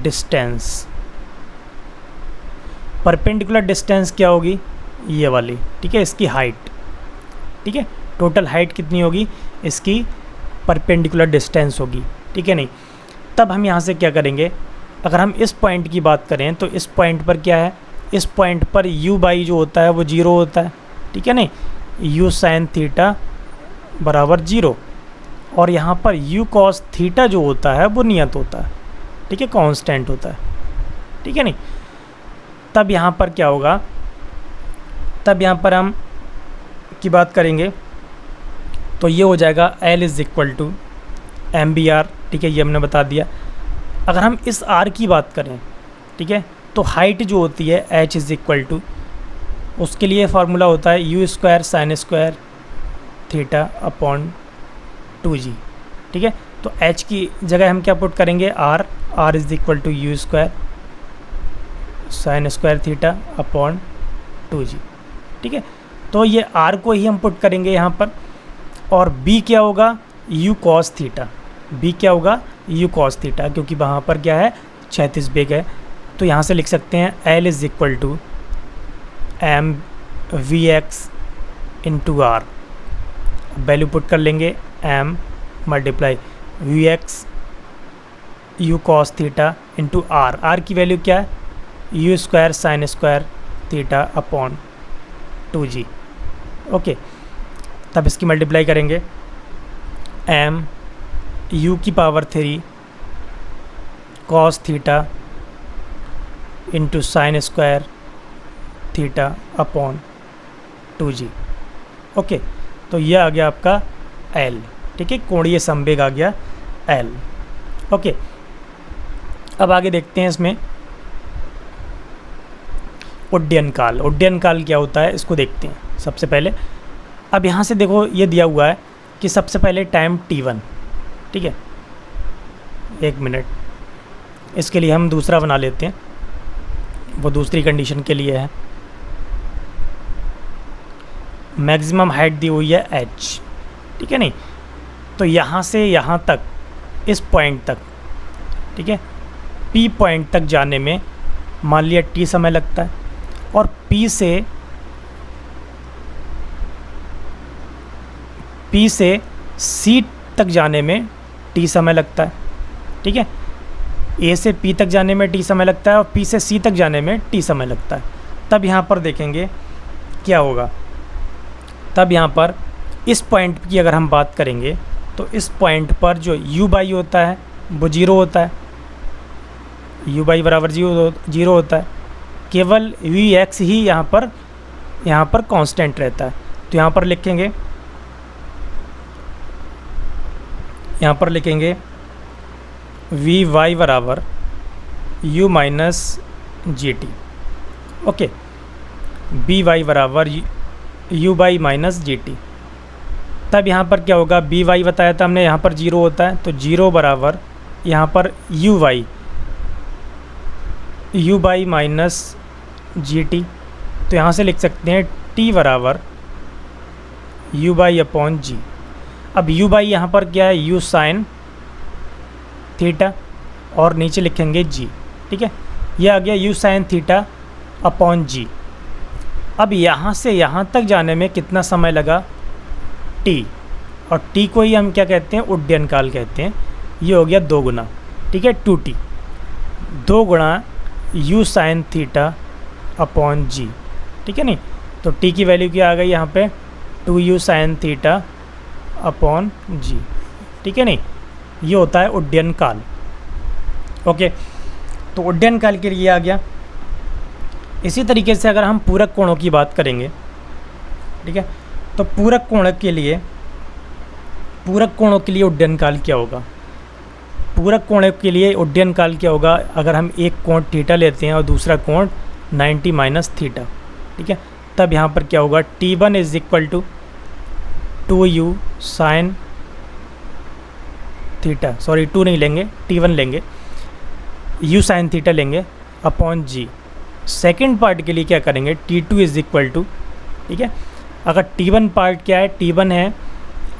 डिस्टेंस। परपेंडिकुलर डिस्टेंस क्या होगी, ये वाली। ठीक है, इसकी हाइट। ठीक है, टोटल हाइट कितनी होगी, इसकी परपेंडिकुलर डिस्टेंस होगी। ठीक है नहीं, तब हम यहाँ से क्या करेंगे, अगर हम इस पॉइंट की बात करें तो इस पॉइंट पर क्या है, इस पॉइंट पर u बाई जो होता है वो 0 होता है। ठीक है नहीं, u साइन थीटा बराबर 0, और यहाँ पर u कॉस थीटा जो होता है वो नियत होता है। ठीक है, कांस्टेंट होता है। ठीक है नहीं, तब यहाँ पर क्या होगा, तब यहाँ पर हम की बात करेंगे तो ये हो जाएगा L is equal to mb/r। ठीक है, ये हमने बता दिया। अगर हम इस r की बात करें, ठीक है, तो हाइट जो होती है h इज़ इक्वल टू, उसके लिए फार्मूला होता है u square sine square theta upon 2g। ठीक है, तो h की जगह हम क्या पुट करेंगे, r is equal to u square sine square theta upon 2g। ठीक है, तो ये r को ही हम पुट करेंगे यहाँ पर, और b क्या होगा, u कॉस थीटा। b क्या होगा, u कॉस थीटा, क्योंकि वहाँ पर क्या है, क्षैतिज वेग है। तो यहाँ से लिख सकते हैं L is equal to M V X into R, value put कर लेंगे M multiply V X U cos theta into R, R की वैल्यू क्या है U square sine square theta upon 2g। Okay, तब इसकी मल्टीप्लाई करेंगे M U की power 3 cos theta into sine square theta upon 2g। Okay, तो ये आ गया आपका L, ठीक है, कोणीय संवेग आ गया L। ओके, अब आगे देखते हैं इसमें उड्डयन काल। उड्डयन काल क्या होता है इसको देखते हैं सबसे पहले। अब यहाँ से देखो ये दिया हुआ है कि सबसे पहले टाइम t1, ठीक है, 1 मिनट, इसके लिए हम दूसरा बना लेते हैं, वो दूसरी कंडीशन के लिए है। मैक्सिमम हाइट दी हुई है h, ठीक है नहीं, तो यहाँ से यहाँ तक इस पॉइंट तक, ठीक है, P पॉइंट तक जाने में मान लिया t समय लगता है, और P से C तक जाने में t समय लगता है, ठीक है, A से P तक जाने में t समय लगता है और P से C तक जाने में t समय लगता है। तब यहाँ पर देखेंगे क्या होगा, तब यहाँ पर इस पॉइंट की अगर हम बात करेंगे तो इस पॉइंट पर जो u बाई होता है वो 0 होता है, u बाई बराबर 0 होता है, केवल वी एक्स ही यहाँ पर कांस्टेंट रहता है। तो यहाँ पर लिखेंगे वी वाई बराबर u minus G T. Okay, B Y बराबर u by minus G T. तब यहाँ पर क्या होगा, बी वाई बताया था हमने, यहाँ पर 0 होता है, तो 0 बराबर यहाँ पर u by minus G T. तो यहाँ से लिख सकते हैं t बराबर u बाई अपॉन जी। अब u बाई यहाँ पर क्या है, u साइन थीटा, और नीचे लिखेंगे g, ठीक है, यह आ गया u sine theta upon g. अब यहाँ से यहाँ तक जाने में कितना समय लगा, t, और t को ही हम क्या कहते हैं, उड्डयन काल कहते हैं। ये हो गया 2 गुना, ठीक है, 2t, 2 गुणा u sine theta upon g, ठीक है नहीं, तो t की वैल्यू क्या आ गई यहाँ पे 2u sine theta upon g, ठीक है नहीं, ये होता है उड्डयन काल। ओके, तो उड्डयन काल के लिए आ गया। इसी तरीके से अगर हम पूरक कोणों की बात करेंगे, ठीक है, तो पूरक कोणों के लिए उड्डयन काल क्या होगा, पूरक कोण के लिए उड्डयन काल क्या होगा, अगर हम एक कोण थीटा लेते हैं और दूसरा कोण 90 माइनस थीटा, ठीक है, तब यहाँ पर क्या होगा, t1 is equal to 2u sine theta, sorry 2 नहीं लेंगे, t1 लेंगे, u साइन थीटा लेंगे अपॉन g। सेकेंड पार्ट के लिए क्या करेंगे, t2 इज इक्वल टू, ठीक है, अगर t1 पार्ट क्या है, t1 है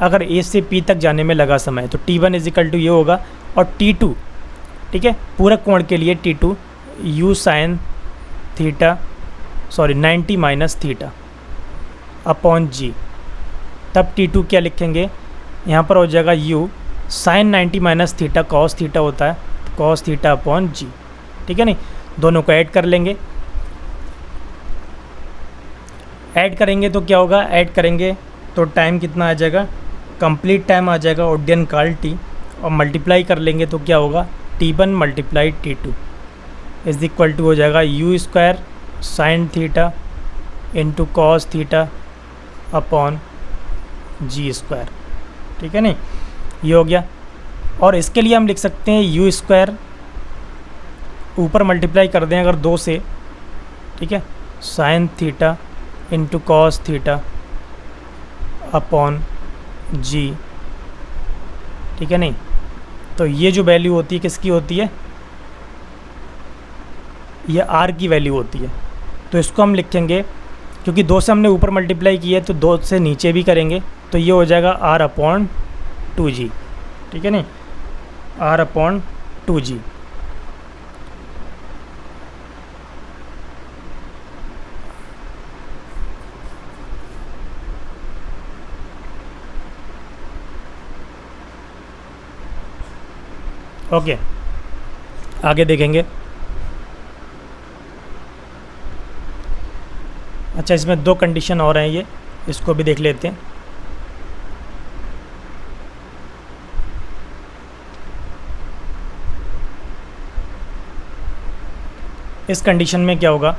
अगर a से p तक जाने में लगा समय, तो t1 इज इक्वल टू ये होगा, और t2, ठीक है, पूरक कोण के लिए t2 u sine theta, sorry 90 minus theta upon g. तब t2 क्या लिखेंगे, यहाँ पर हो जाएगा u sine 90 minus theta cos theta होता है, कॉस थीटा अपॉन जी, ठीक है नहीं, दोनों को ऐड कर लेंगे। ऐड करेंगे तो क्या होगा, ऐड करेंगे तो टाइम कितना आ जाएगा, कंप्लीट टाइम आ जाएगा उड्डयन काल t, और मल्टीप्लाई कर लेंगे तो क्या होगा, t1 multiply t2 is equal to हो जाएगा u square sine theta into cos theta upon g square, ठीक है नहीं, ये हो गया। और इसके लिए हम लिख सकते हैं u स्क्वायर, ऊपर मल्टीप्लाई कर दें अगर 2 से, ठीक है, sine theta into cos theta upon g, ठीक है नहीं, तो ये जो वैल्यू होती है किसकी होती है, ये r की वैल्यू होती है। तो इसको हम लिखेंगे, क्योंकि 2 से हमने ऊपर मल्टीप्लाई किया है तो 2 से नीचे भी करेंगे, तो ये हो जाएगा r अपॉन 2g, ठीक है नहीं, r अपॉन 2g। ओके, आगे देखेंगे। अच्छा, इसमें 2 कंडीशन और हैं, ये इसको भी देख लेते हैं। इस कंडीशन में क्या होगा,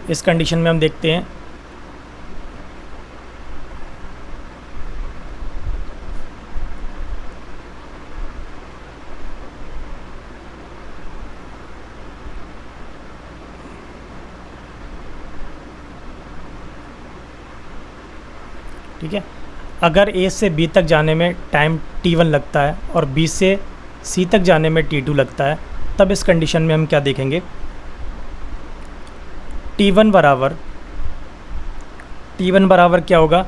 इस कंडीशन में हम देखते हैं ठीक है। अगर ए से बी तक जाने में टाइम t1 लगता है और बी से सी तक जाने में t2 लगता है, तब इस कंडीशन में हम क्या देखेंगे, t1 बराबर क्या होगा,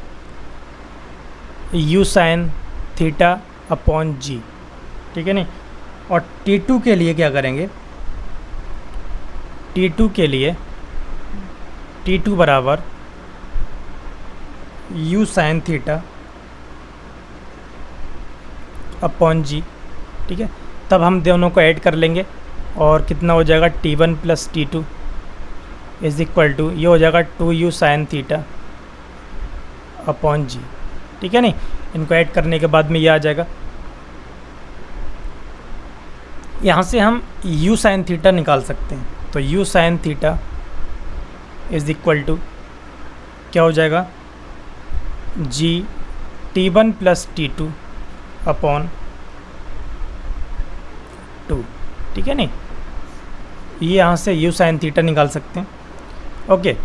u sin theta upon g, ठीक है नहीं। और t2 के लिए क्या करेंगे, t2 के लिए t2 बराबर u sin theta upon g, ठीक है। तब हम दोनों को ऐड कर लेंगे और कितना हो जाएगा, t1 plus t2 is equal to, ये हो जाएगा 2u sin theta upon g, ठीक है नहीं। इनको ऐड करने के बाद में ये आ जाएगा। यहाँ से हम u sin थीटा निकाल सकते हैं, तो u sin theta is equal to क्या हो जाएगा, जी t1 प्लस t2 अपॉन 2, ठीक है नहीं। ये यहाँ से u sin थीटा निकाल सकते हैं। ओके,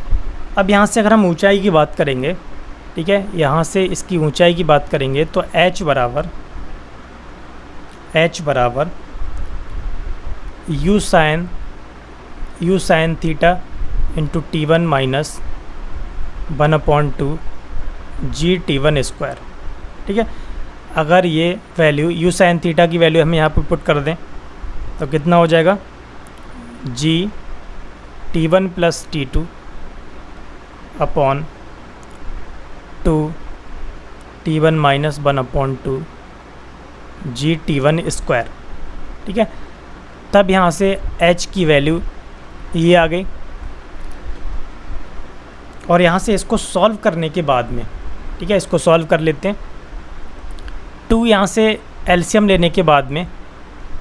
अब यहाँ से अगर हम ऊंचाई की बात करेंगे, ठीक है, यहाँ से इसकी ऊंचाई की बात करेंगे तो h बराबर u sin theta into t1 minus 1/2 जी t1 स्क्वायर, ठीक है। अगर ये वैल्यू u sin थीटा की वैल्यू हम यहाँ पर पुट कर दें तो कितना हो जाएगा, जी t1 plus t2 upon 2 t1 minus 1/2 जी t1 स्क्वायर, ठीक है। तब यहाँ से h की वैल्यू ये आ गई। और यहाँ से इसको सॉल्व करने के बाद में, ठीक है, इसको सॉल्व कर लेते हैं। 2 यहाँ से एलसीएम लेने के बाद में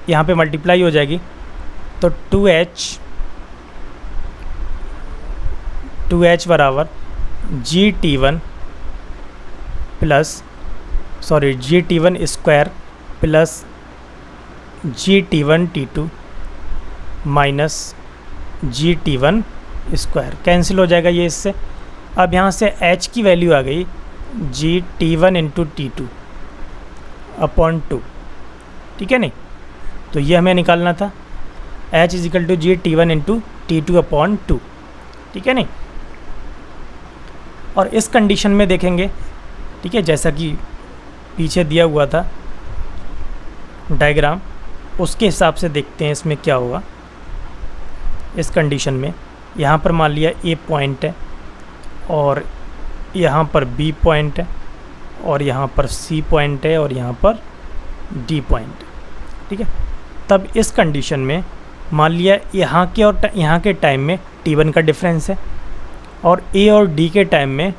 यहाँ पे मल्टीप्लाई हो जाएगी, तो 2h बराबर जी t1 स्क्वायर प्लस जी t1 t2 माइनस जी t1 स्क्वायर, कैंसिल हो जाएगा ये इससे। अब यहाँ से h की वैल्यू आ गई जी t1 इंटू t2 अपॉन 2, ठीक है नहीं। तो ये हमें निकालना था, h is equal to G t1 into t2 upon 2, ठीक है नहीं। और इस कंडीशन में देखेंगे, ठीक है, जैसा कि पीछे दिया हुआ था डायग्राम, उसके हिसाब से देखते हैं इसमें क्या होगा। इस कंडीशन में यहाँ पर मान लिया A पॉइंट है और यहाँ पर B पॉइंट है और यहाँ पर C पॉइंट है और यहाँ पर D पॉइंट, ठीक है। तब इस कंडीशन में मान लिया यहाँ के और यहाँ के टाइम में T1 का डिफरेंस है और A और D के टाइम में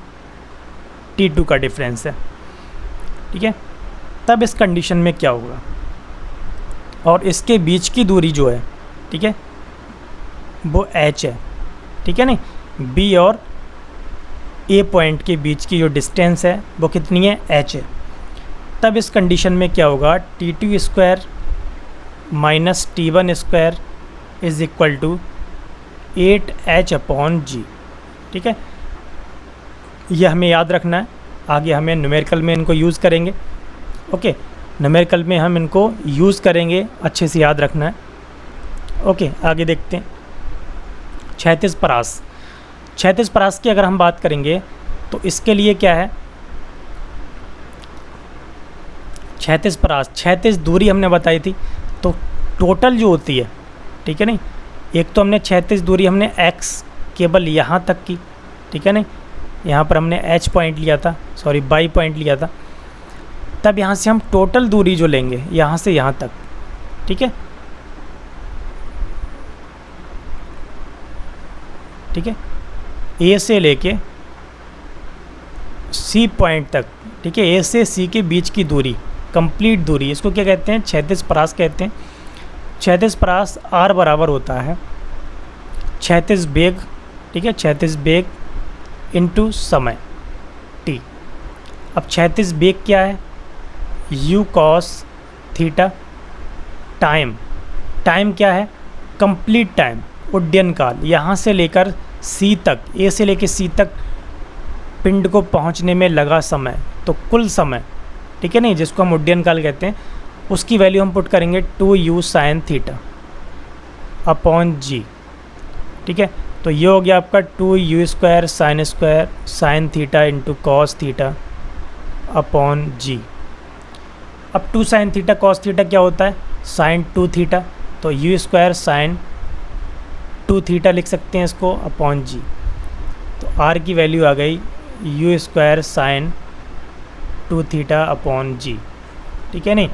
T2 का डिफरेंस है, ठीक है। तब इस कंडीशन में क्या होगा, और इसके बीच की दूरी जो है, ठीक है, वो h है, ठीक है नहीं। B और A पॉइंट के बीच की जो डिस्टेंस है वो कितनी है, h है। तब इस कंडीशन में क्या होगा, t2 square minus t1 square is equal to 8h upon g, ठीक है। यह हमें याद रखना है, आगे हमें न्यूमेरिकल में इनको यूज़ करेंगे। ओके, न्यूमेरिकल में हम इनको यूज़ करेंगे, अच्छे से याद रखना है। ओके, आगे देखते हैं। क्षैतिज परास की अगर हम बात करेंगे तो इसके लिए क्या है, क्षैतिज दूरी हमने बताई थी, तो टोटल जो होती है, ठीक है नहीं, एक तो हमने क्षैतिज दूरी हमने x केवल यहाँ तक की, ठीक है नहीं, यहाँ पर हमने h पॉइंट लिया था, सॉरी y पॉइंट लिया था। तब यहाँ से हम टोटल दूरी जो लेंगे यहाँ से यहाँ तक, ठीक है, ठीक है, ए से लेके सी पॉइंट तक, ठीक है, ए से सी के बीच की दूरी, कंप्लीट दूरी, इसको क्या कहते हैं? क्षैतिज परास कहते हैं। क्षैतिज परास आर बराबर होता है क्षैतिज वेग, ठीक है, क्षैतिज वेग इनटू समय टी। अब क्षैतिज वेग क्या है? You cos theta. Time, time क्या है? कंप्लीट टाइम, उड्डयन काल, यहाँ से लेकर सी तक, ए से लेकर सी तक पिंड को पहुँचने में लगा समय, तो कुल समय, ठीक है नहीं, जिसको हम उड्डयन काल कहते हैं, उसकी वैल्यू हम पुट करेंगे 2u sine theta upon g. ठीक है, तो ये हो गया आपका 2u square sine theta into cos theta upon g. अब 2 साइन थीटा कॉस थीटा क्या होता है? साइन 2 थीटा, तो u स्क्वायर साइन 2 थीटा लिख सकते हैं इसको अपॉन जी। तो r की वैल्यू आ गई u square sine 2 theta upon g. ठीक है नहीं,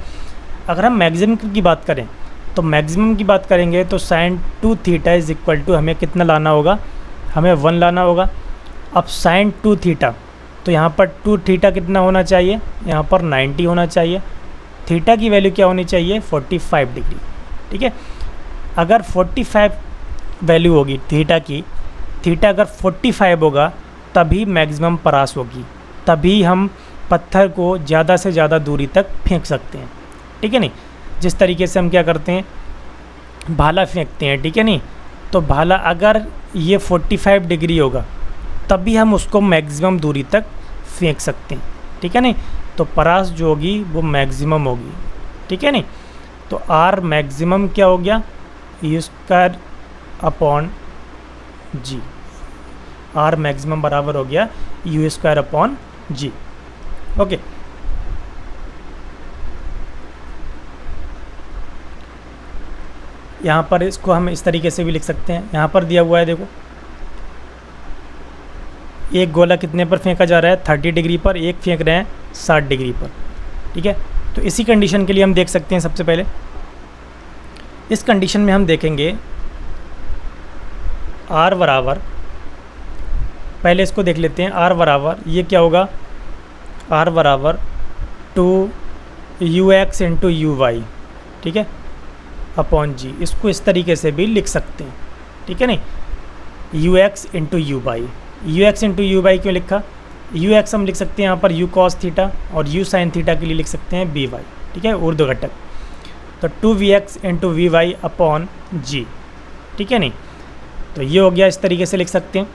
अगर हम मैक्सिमम की बात करें तो मैक्सिमम की बात करेंगे तो sine 2 theta is equal to हमें कितना लाना होगा? हमें 1 लाना होगा। अब साइन 2 थीटा, तो यहाँ पर 2 थीटा कितना होना चाहिए? यहाँ पर 90 होना चाहिए। थीटा की वैल्यू क्या होनी चाहिए? 45 डिग्री। ठीक है, अगर 45 वैल्यू होगी थीटा की, थीटा अगर 45 होगा तभी मैक्सिमम परास होगी, तभी हम पत्थर को ज़्यादा से ज़्यादा दूरी तक फेंक सकते हैं। ठीक है नहीं, जिस तरीके से हम क्या करते हैं, भाला फेंकते हैं, ठीक है नहीं, तो भाला अगर ये 45 डिग्री होगा तभी हम उसको मैक्सिमम दूरी तक फेंक सकते हैं। ठीक है नहीं, तो परास जो होगी वो मैक्सिमम होगी। ठीक है नहीं, तो आर मैक्सिमम क्या हो गया? U square upon G. R maximum बराबर हो गया U square upon G. Okay, यहाँ पर इसको हम इस तरीके से भी लिख सकते हैं। यहाँ पर दिया हुआ है, देखो, एक गोला कितने पर फेंका जा रहा है? 30 डिग्री पर, एक फेंक रहे हैं 60 डिग्री पर। ठीक है, तो इसी कंडीशन के लिए हम देख सकते हैं, सबसे पहले इस कंडीशन में हम देखेंगे आर बराबर, पहले इसको देख लेते हैं, आर बराबर ये क्या होगा? आर बराबर 2ux इंटू यू वाई, ठीक है, अपॉन जी। इसको इस तरीके से भी लिख सकते हैं। ठीक है नहीं, ux into U Y. ux into U Y क्यों लिखा? ux हम लिख सकते हैं यहाँ पर u cos थीटा, और u साइन थीटा के लिए लिख सकते हैं by। ठीक है, ऊर्ध्व घटक, तो 2vx into v Y upon g. ठीक है नहीं, तो ये हो गया, इस तरीके से लिख सकते हैं।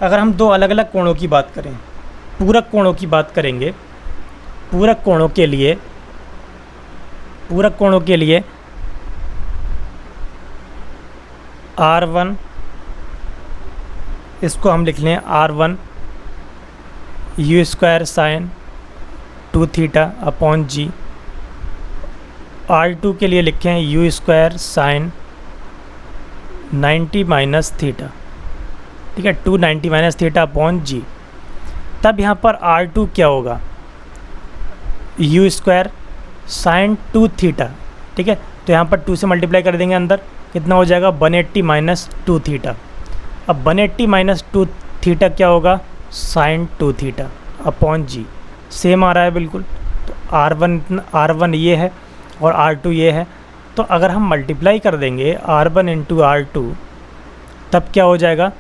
अगर हम दो अलग अलग कोणों की बात करें, पूरक कोणों की बात करेंगे, पूरक कोणों के लिए R1, इसको हम लिख लें R1 U square sine 2 theta upon G. R2 के लिए लिखें U square sine 90 minus theta. ठीक है, 290 माइनस थीटा अपॉन जी। तब यहाँ पर R2 क्या होगा? You square sine 2 theta. ठीक है, तो यहाँ पर 2 से मल्टीप्लाई कर देंगे, अंदर कितना हो जाएगा? 180 माइनस 2 थीटा। अब 180 माइनस 2 थीटा क्या होगा? साइन 2 थीटा अपॉन जी। सेम आ रहा है बिल्कुल। तो R1 ये है और R2 ये है, तो अगर हम मल्टीप्लाई कर देंगे R1 इंटू R2 तब क्या हो जाएगा?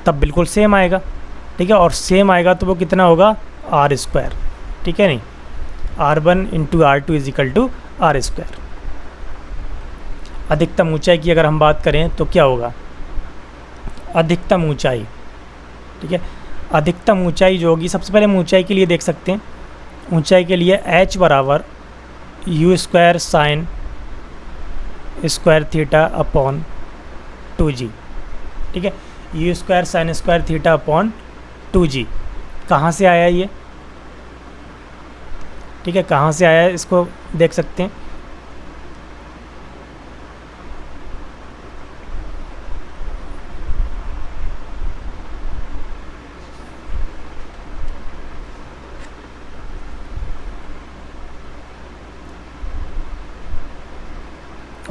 तब बिल्कुल सेम आएगा। ठीक है, और सेम आएगा तो वो कितना होगा? R square. ठीक है नहीं, R1 into R2 is equal to R square. अधिकतम ऊंचाई की अगर हम बात करें तो क्या होगा? अधिकतम ऊंचाई, ठीक है, अधिकतम ऊंचाई जो होगी, सबसे पहले हम ऊंचाई के लिए देख सकते हैं। ऊंचाई के लिए h बराबर you square sine square theta upon 2g। ठीक है, U square sine square theta upon 2g। कहाँ से आया ये? ठीक है, कहाँ से आया है इसको देख सकते हैं।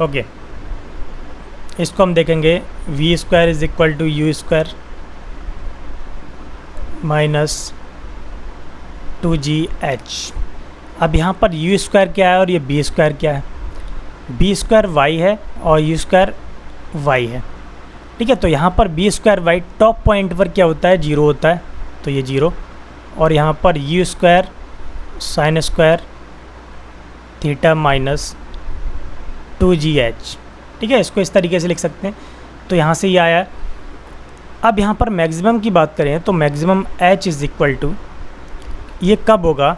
ओके, इसको हम देखेंगे V square is equal to U square minus 2gh। अब यहाँ पर यू स्क्वायर क्या है और ये बी स्क्वायर क्या है? बी स्क्वायर वाई है और यू स्क्वायर वाई है, ठीक है। तो यहाँ पर B square Y top point पर क्या होता है? 0 होता है, तो ये 0। और यहाँ पर U square sine square theta minus 2gh, ठीक है। इसको इस तरीके से लिख सकते हैं। तो यहाँ से ये आया है। अब यहाँ पर मैक्सिमम की बात करें तो maximum h is equal to, ये कब होगा?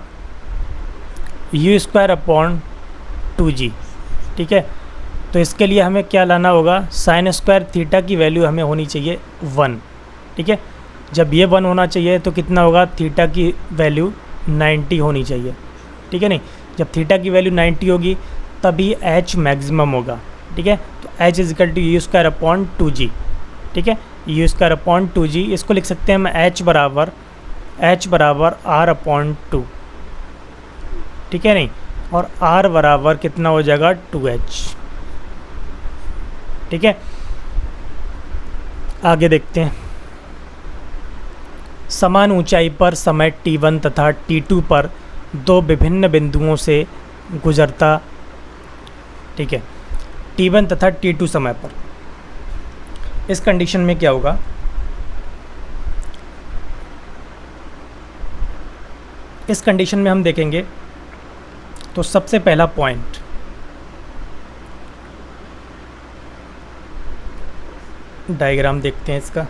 यू स्क्वायर अपॉन 2g, ठीक है। तो इसके लिए हमें क्या लाना होगा? साइन स्क्वायर थीटा की वैल्यू हमें होनी चाहिए 1, ठीक है। जब ये 1 होना चाहिए तो कितना होगा? थीटा की वैल्यू 90 होनी चाहिए, ठीक है। नहीं, जब थीटा की वैल्यू 90 होगी तभी h मैक्सिमम होगा, ठीक है। तो h is equal to U square upon 2g, ठीक है। यू स्क्वायर अपॉन 2g, इसको लिख सकते हैं हम h बराबर r अपॉन 2, ठीक है। नहीं, और r बराबर कितना हो जाएगा? 2h, ठीक है। आगे देखते हैं। समान ऊंचाई पर समय t1 तथा t2 पर दो विभिन्न बिंदुओं से गुजरता, ठीक है, t1 तथा t2 समय पर। इस कंडीशन में क्या होगा? इस कंडीशन में हम देखेंगे तो सबसे पहला पॉइंट, डायग्राम देखते हैं इसका।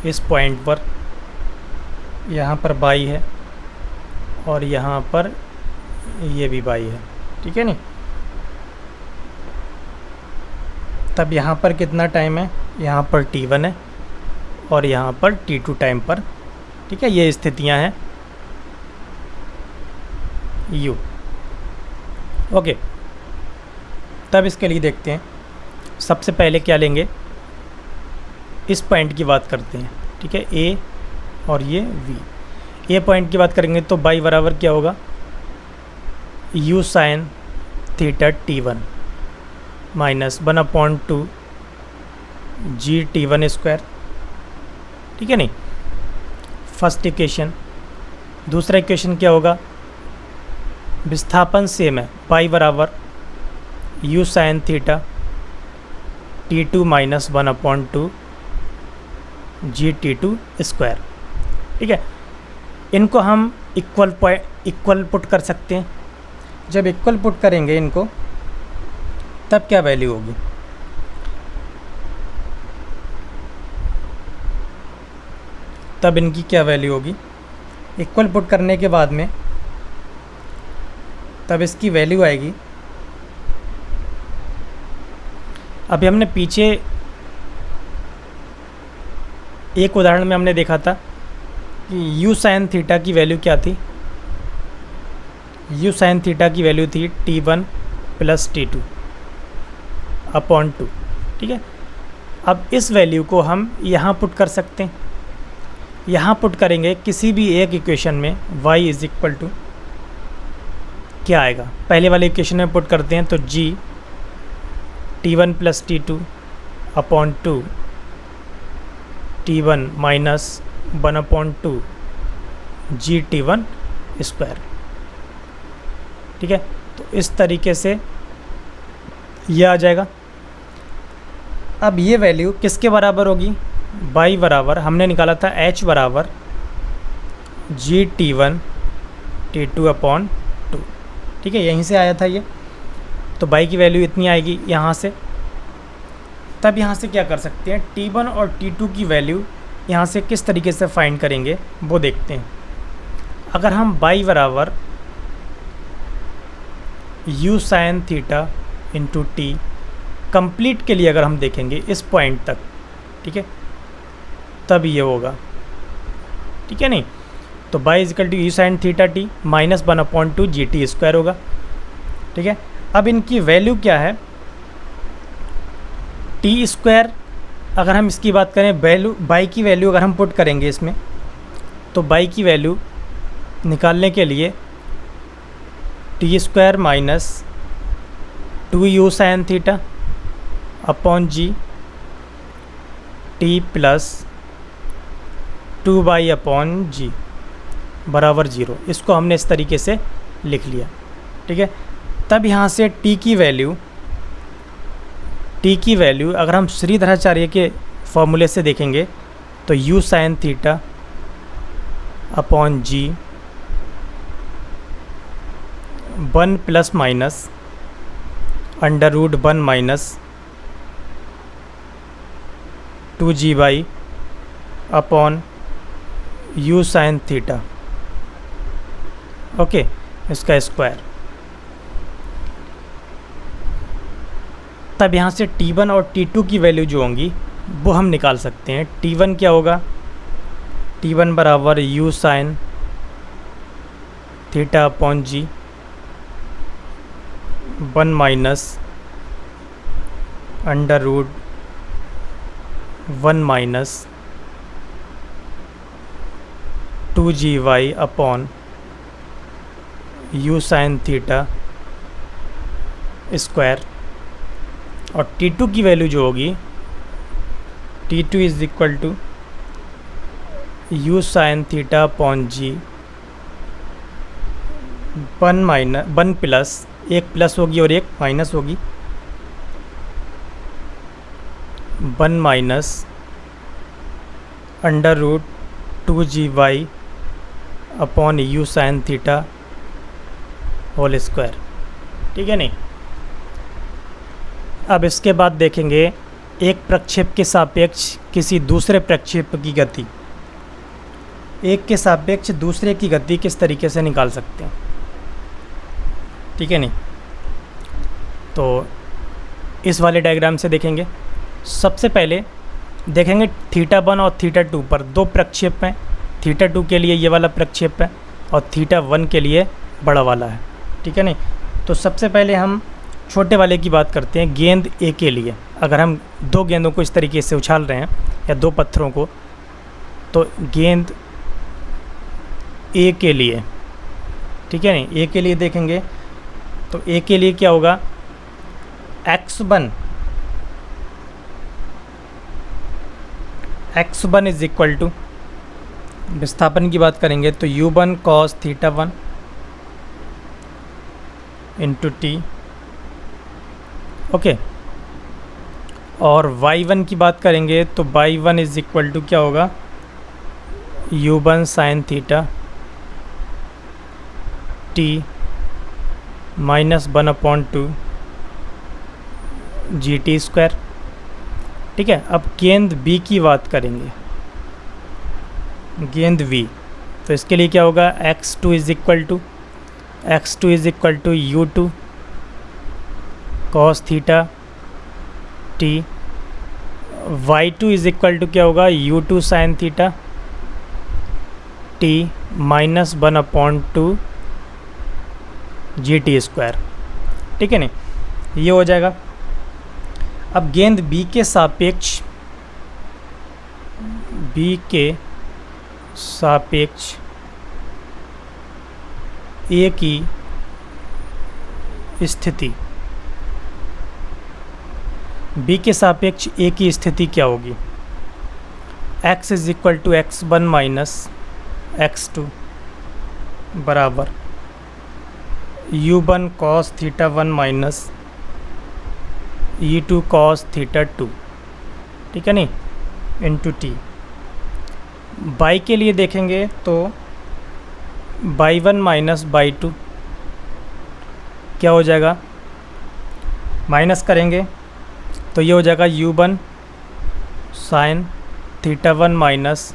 इस पॉइंट पर यहाँ पर बाई है और यहाँ पर ये भी बाई है, ठीक है। नहीं, तब यहाँ पर कितना टाइम है? यहाँ पर t1 है और यहाँ पर t2 टाइम पर, ठीक है। ये स्थितियाँ हैं u, ओके। तब इसके लिए देखते हैं। सबसे पहले क्या लेंगे? इस पॉइंट की बात करते हैं, ठीक है, a और ये v। ए पॉइंट की बात करेंगे तो बाई बराबर क्या होगा? u sine theta t1 minus 1/2 g t1 square, ठीक है। नहीं, फर्स्ट इक्वेशन। दूसरा इक्वेशन क्या होगा? विस्थापन सेम है, बाई बराबर u sine theta t2 minus 1/2 g t2 square, ठीक है। इनको हम इक्वल पुट कर सकते हैं। जब इक्वल पुट करेंगे इनको तब क्या वैल्यू होगी? तब इनकी क्या वैल्यू होगी? इक्वल पुट करने के बाद में तब इसकी वैल्यू आएगी। अभी हमने पीछे एक उदाहरण में हमने देखा था कि u साइन थीटा की वैल्यू क्या थी? u साइन थीटा की वैल्यू थी t1 प्लस t2 अपॉन 2, ठीक है। अब इस वैल्यू को हम यहाँ पुट कर सकते हैं। यहाँ पुट करेंगे किसी भी एक इक्वेशन में y इज इक्वल टू क्या आएगा? पहले वाले इक्वेशन में पुट करते हैं तो g t1 plus t2 upon 2 t1 minus 1/2 g t1 square, ठीक है। तो इस तरीके से ये आ जाएगा। अब ये वैल्यू किसके बराबर होगी? बाई बराबर हमने निकाला था h बराबर g t1 t2 अपॉन 2, ठीक है। यहीं से आया था ये, तो बाई की वैल्यू इतनी आएगी यहाँ से। तब यहाँ से क्या कर सकते हैं? t1 और t2 की वैल्यू यहाँ से किस तरीके से फाइंड करेंगे वो देखते हैं। अगर हम बाई बराबर u sine theta into T complete के लिए अगर हम देखेंगे इस पॉइंट तक, ठीक है, तब ये होगा, ठीक है। नहीं, तो by is equal to U sine theta T minus 1/2 G T square होगा, ठीक है। अब इनकी वैल्यू क्या है? टी स्क्वायर, अगर हम इसकी बात करें वैल्यू बाई की वैल्यू अगर हम पुट करेंगे इसमें तो बाई की वैल्यू निकालने के लिए t square minus 2u sine theta upon g t plus 2 upon g बराबर 0। इसको हमने इस तरीके से लिख लिया, ठीक है। तब यहाँ से t की वैल्यू अगर हम श्रीधराचार्य के फॉर्मूले से देखेंगे तो u sine theta upon G 1 plus minus under root 1 minus 2g upon u sine theta, okay, इसका स्क्वायर। तब यहाँ से t1 और t2 की वैल्यू जो होंगी वो हम निकाल सकते हैं। t1 क्या होगा, t1 बराबर u sine theta upon G 1 minus under root 1 minus 2g upon u sine theta square. और t2 की वैल्यू जो होगी t2 is equal to u sine theta upon G 1 plus, एक प्लस होगी और एक माइनस होगी, 1 minus under root 2g upon u sine theta whole square, ठीक है नहीं। अब इसके बाद देखेंगे एक प्रक्षेप के सापेक्ष किसी दूसरे प्रक्षेप की गति, एक के सापेक्ष दूसरे की गति किस तरीके से निकाल सकते हैं, ठीक है नहीं। तो इस वाले डायग्राम से देखेंगे। सबसे पहले देखेंगे θ1 और θ2 पर दो प्रक्षेप हैं। θ2 के लिए ये वाला प्रक्षेप है और θ1 के लिए बड़ा वाला है, ठीक है नहीं। तो सबसे पहले हम छोटे वाले की बात करते हैं। गेंद ए के लिए अगर हम दो गेंदों को इस तरीके से उछाल रहे हैं या दो पत्थरों को, तो गेंद ए के लिए, ठीक है नहीं, ए के लिए देखेंगे तो ए के लिए क्या होगा, x1 इज इक्वल टू, विस्थापन की बात करेंगे तो u1 cos θ1 into T, okay. और y1 की बात करेंगे तो y1 इज इक्वल टू क्या होगा, u1 sine theta T minus 1/2 G T square, ठीक है। अब गेंद B की बात करेंगे, गेंद V, तो इसके लिए क्या होगा, x2 is equal to u2 cos theta T, y2 is equal to क्या होगा, u2 sine theta T minus 1/2 G T square, ठीक है नहीं, ये हो जाएगा। अब गेंद B के सापेक्ष A की स्थिति, B के सापेक्ष A की स्थिति क्या होगी, x is equal to x1 minus x2 बराबर u1 cos θ1 minus e2 cos θ2, ठीक है नहीं, इंटू टी। बाई के लिए देखेंगे तो y1 माइनस y2 क्या हो जाएगा, माइनस करेंगे तो ये हो जाएगा u1 sign θ1 minus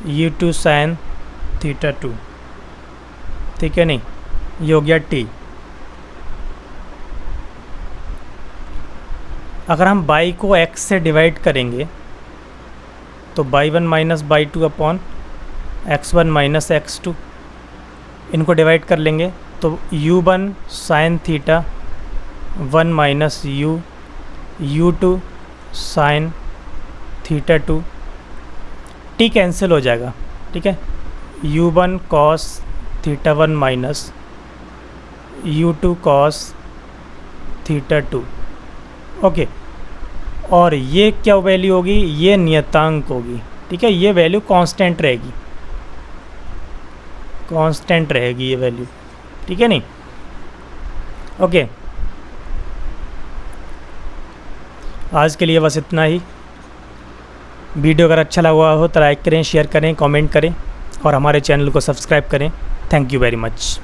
u2 sine θ2, ठीक है नहीं, ये हो गया टी। अगर हम बाई को x से डिवाइड करेंगे तो y1 minus y2 upon x1 minus x2, इनको डिवाइड कर लेंगे तो u1 sine theta 1 minus u2 sine θ2, t cancel हो जाएगा, ठीक है, u1 cos θ1 minus u2 cos θ2। Okay, और ये क्या वैल्यू होगी, ये नियतांक होगी, ठीक है, ये वैल्यू कांस्टेंट रहेगी, कांस्टेंट रहेगी ये वैल्यू, ठीक है नहीं। ओके, आज के लिए बस इतना ही। वीडियो अगर अच्छा लगा हो तो लाइक करें, शेयर करें, कमेंट करें और हमारे चैनल को सब्सक्राइब करें। Thank you very much.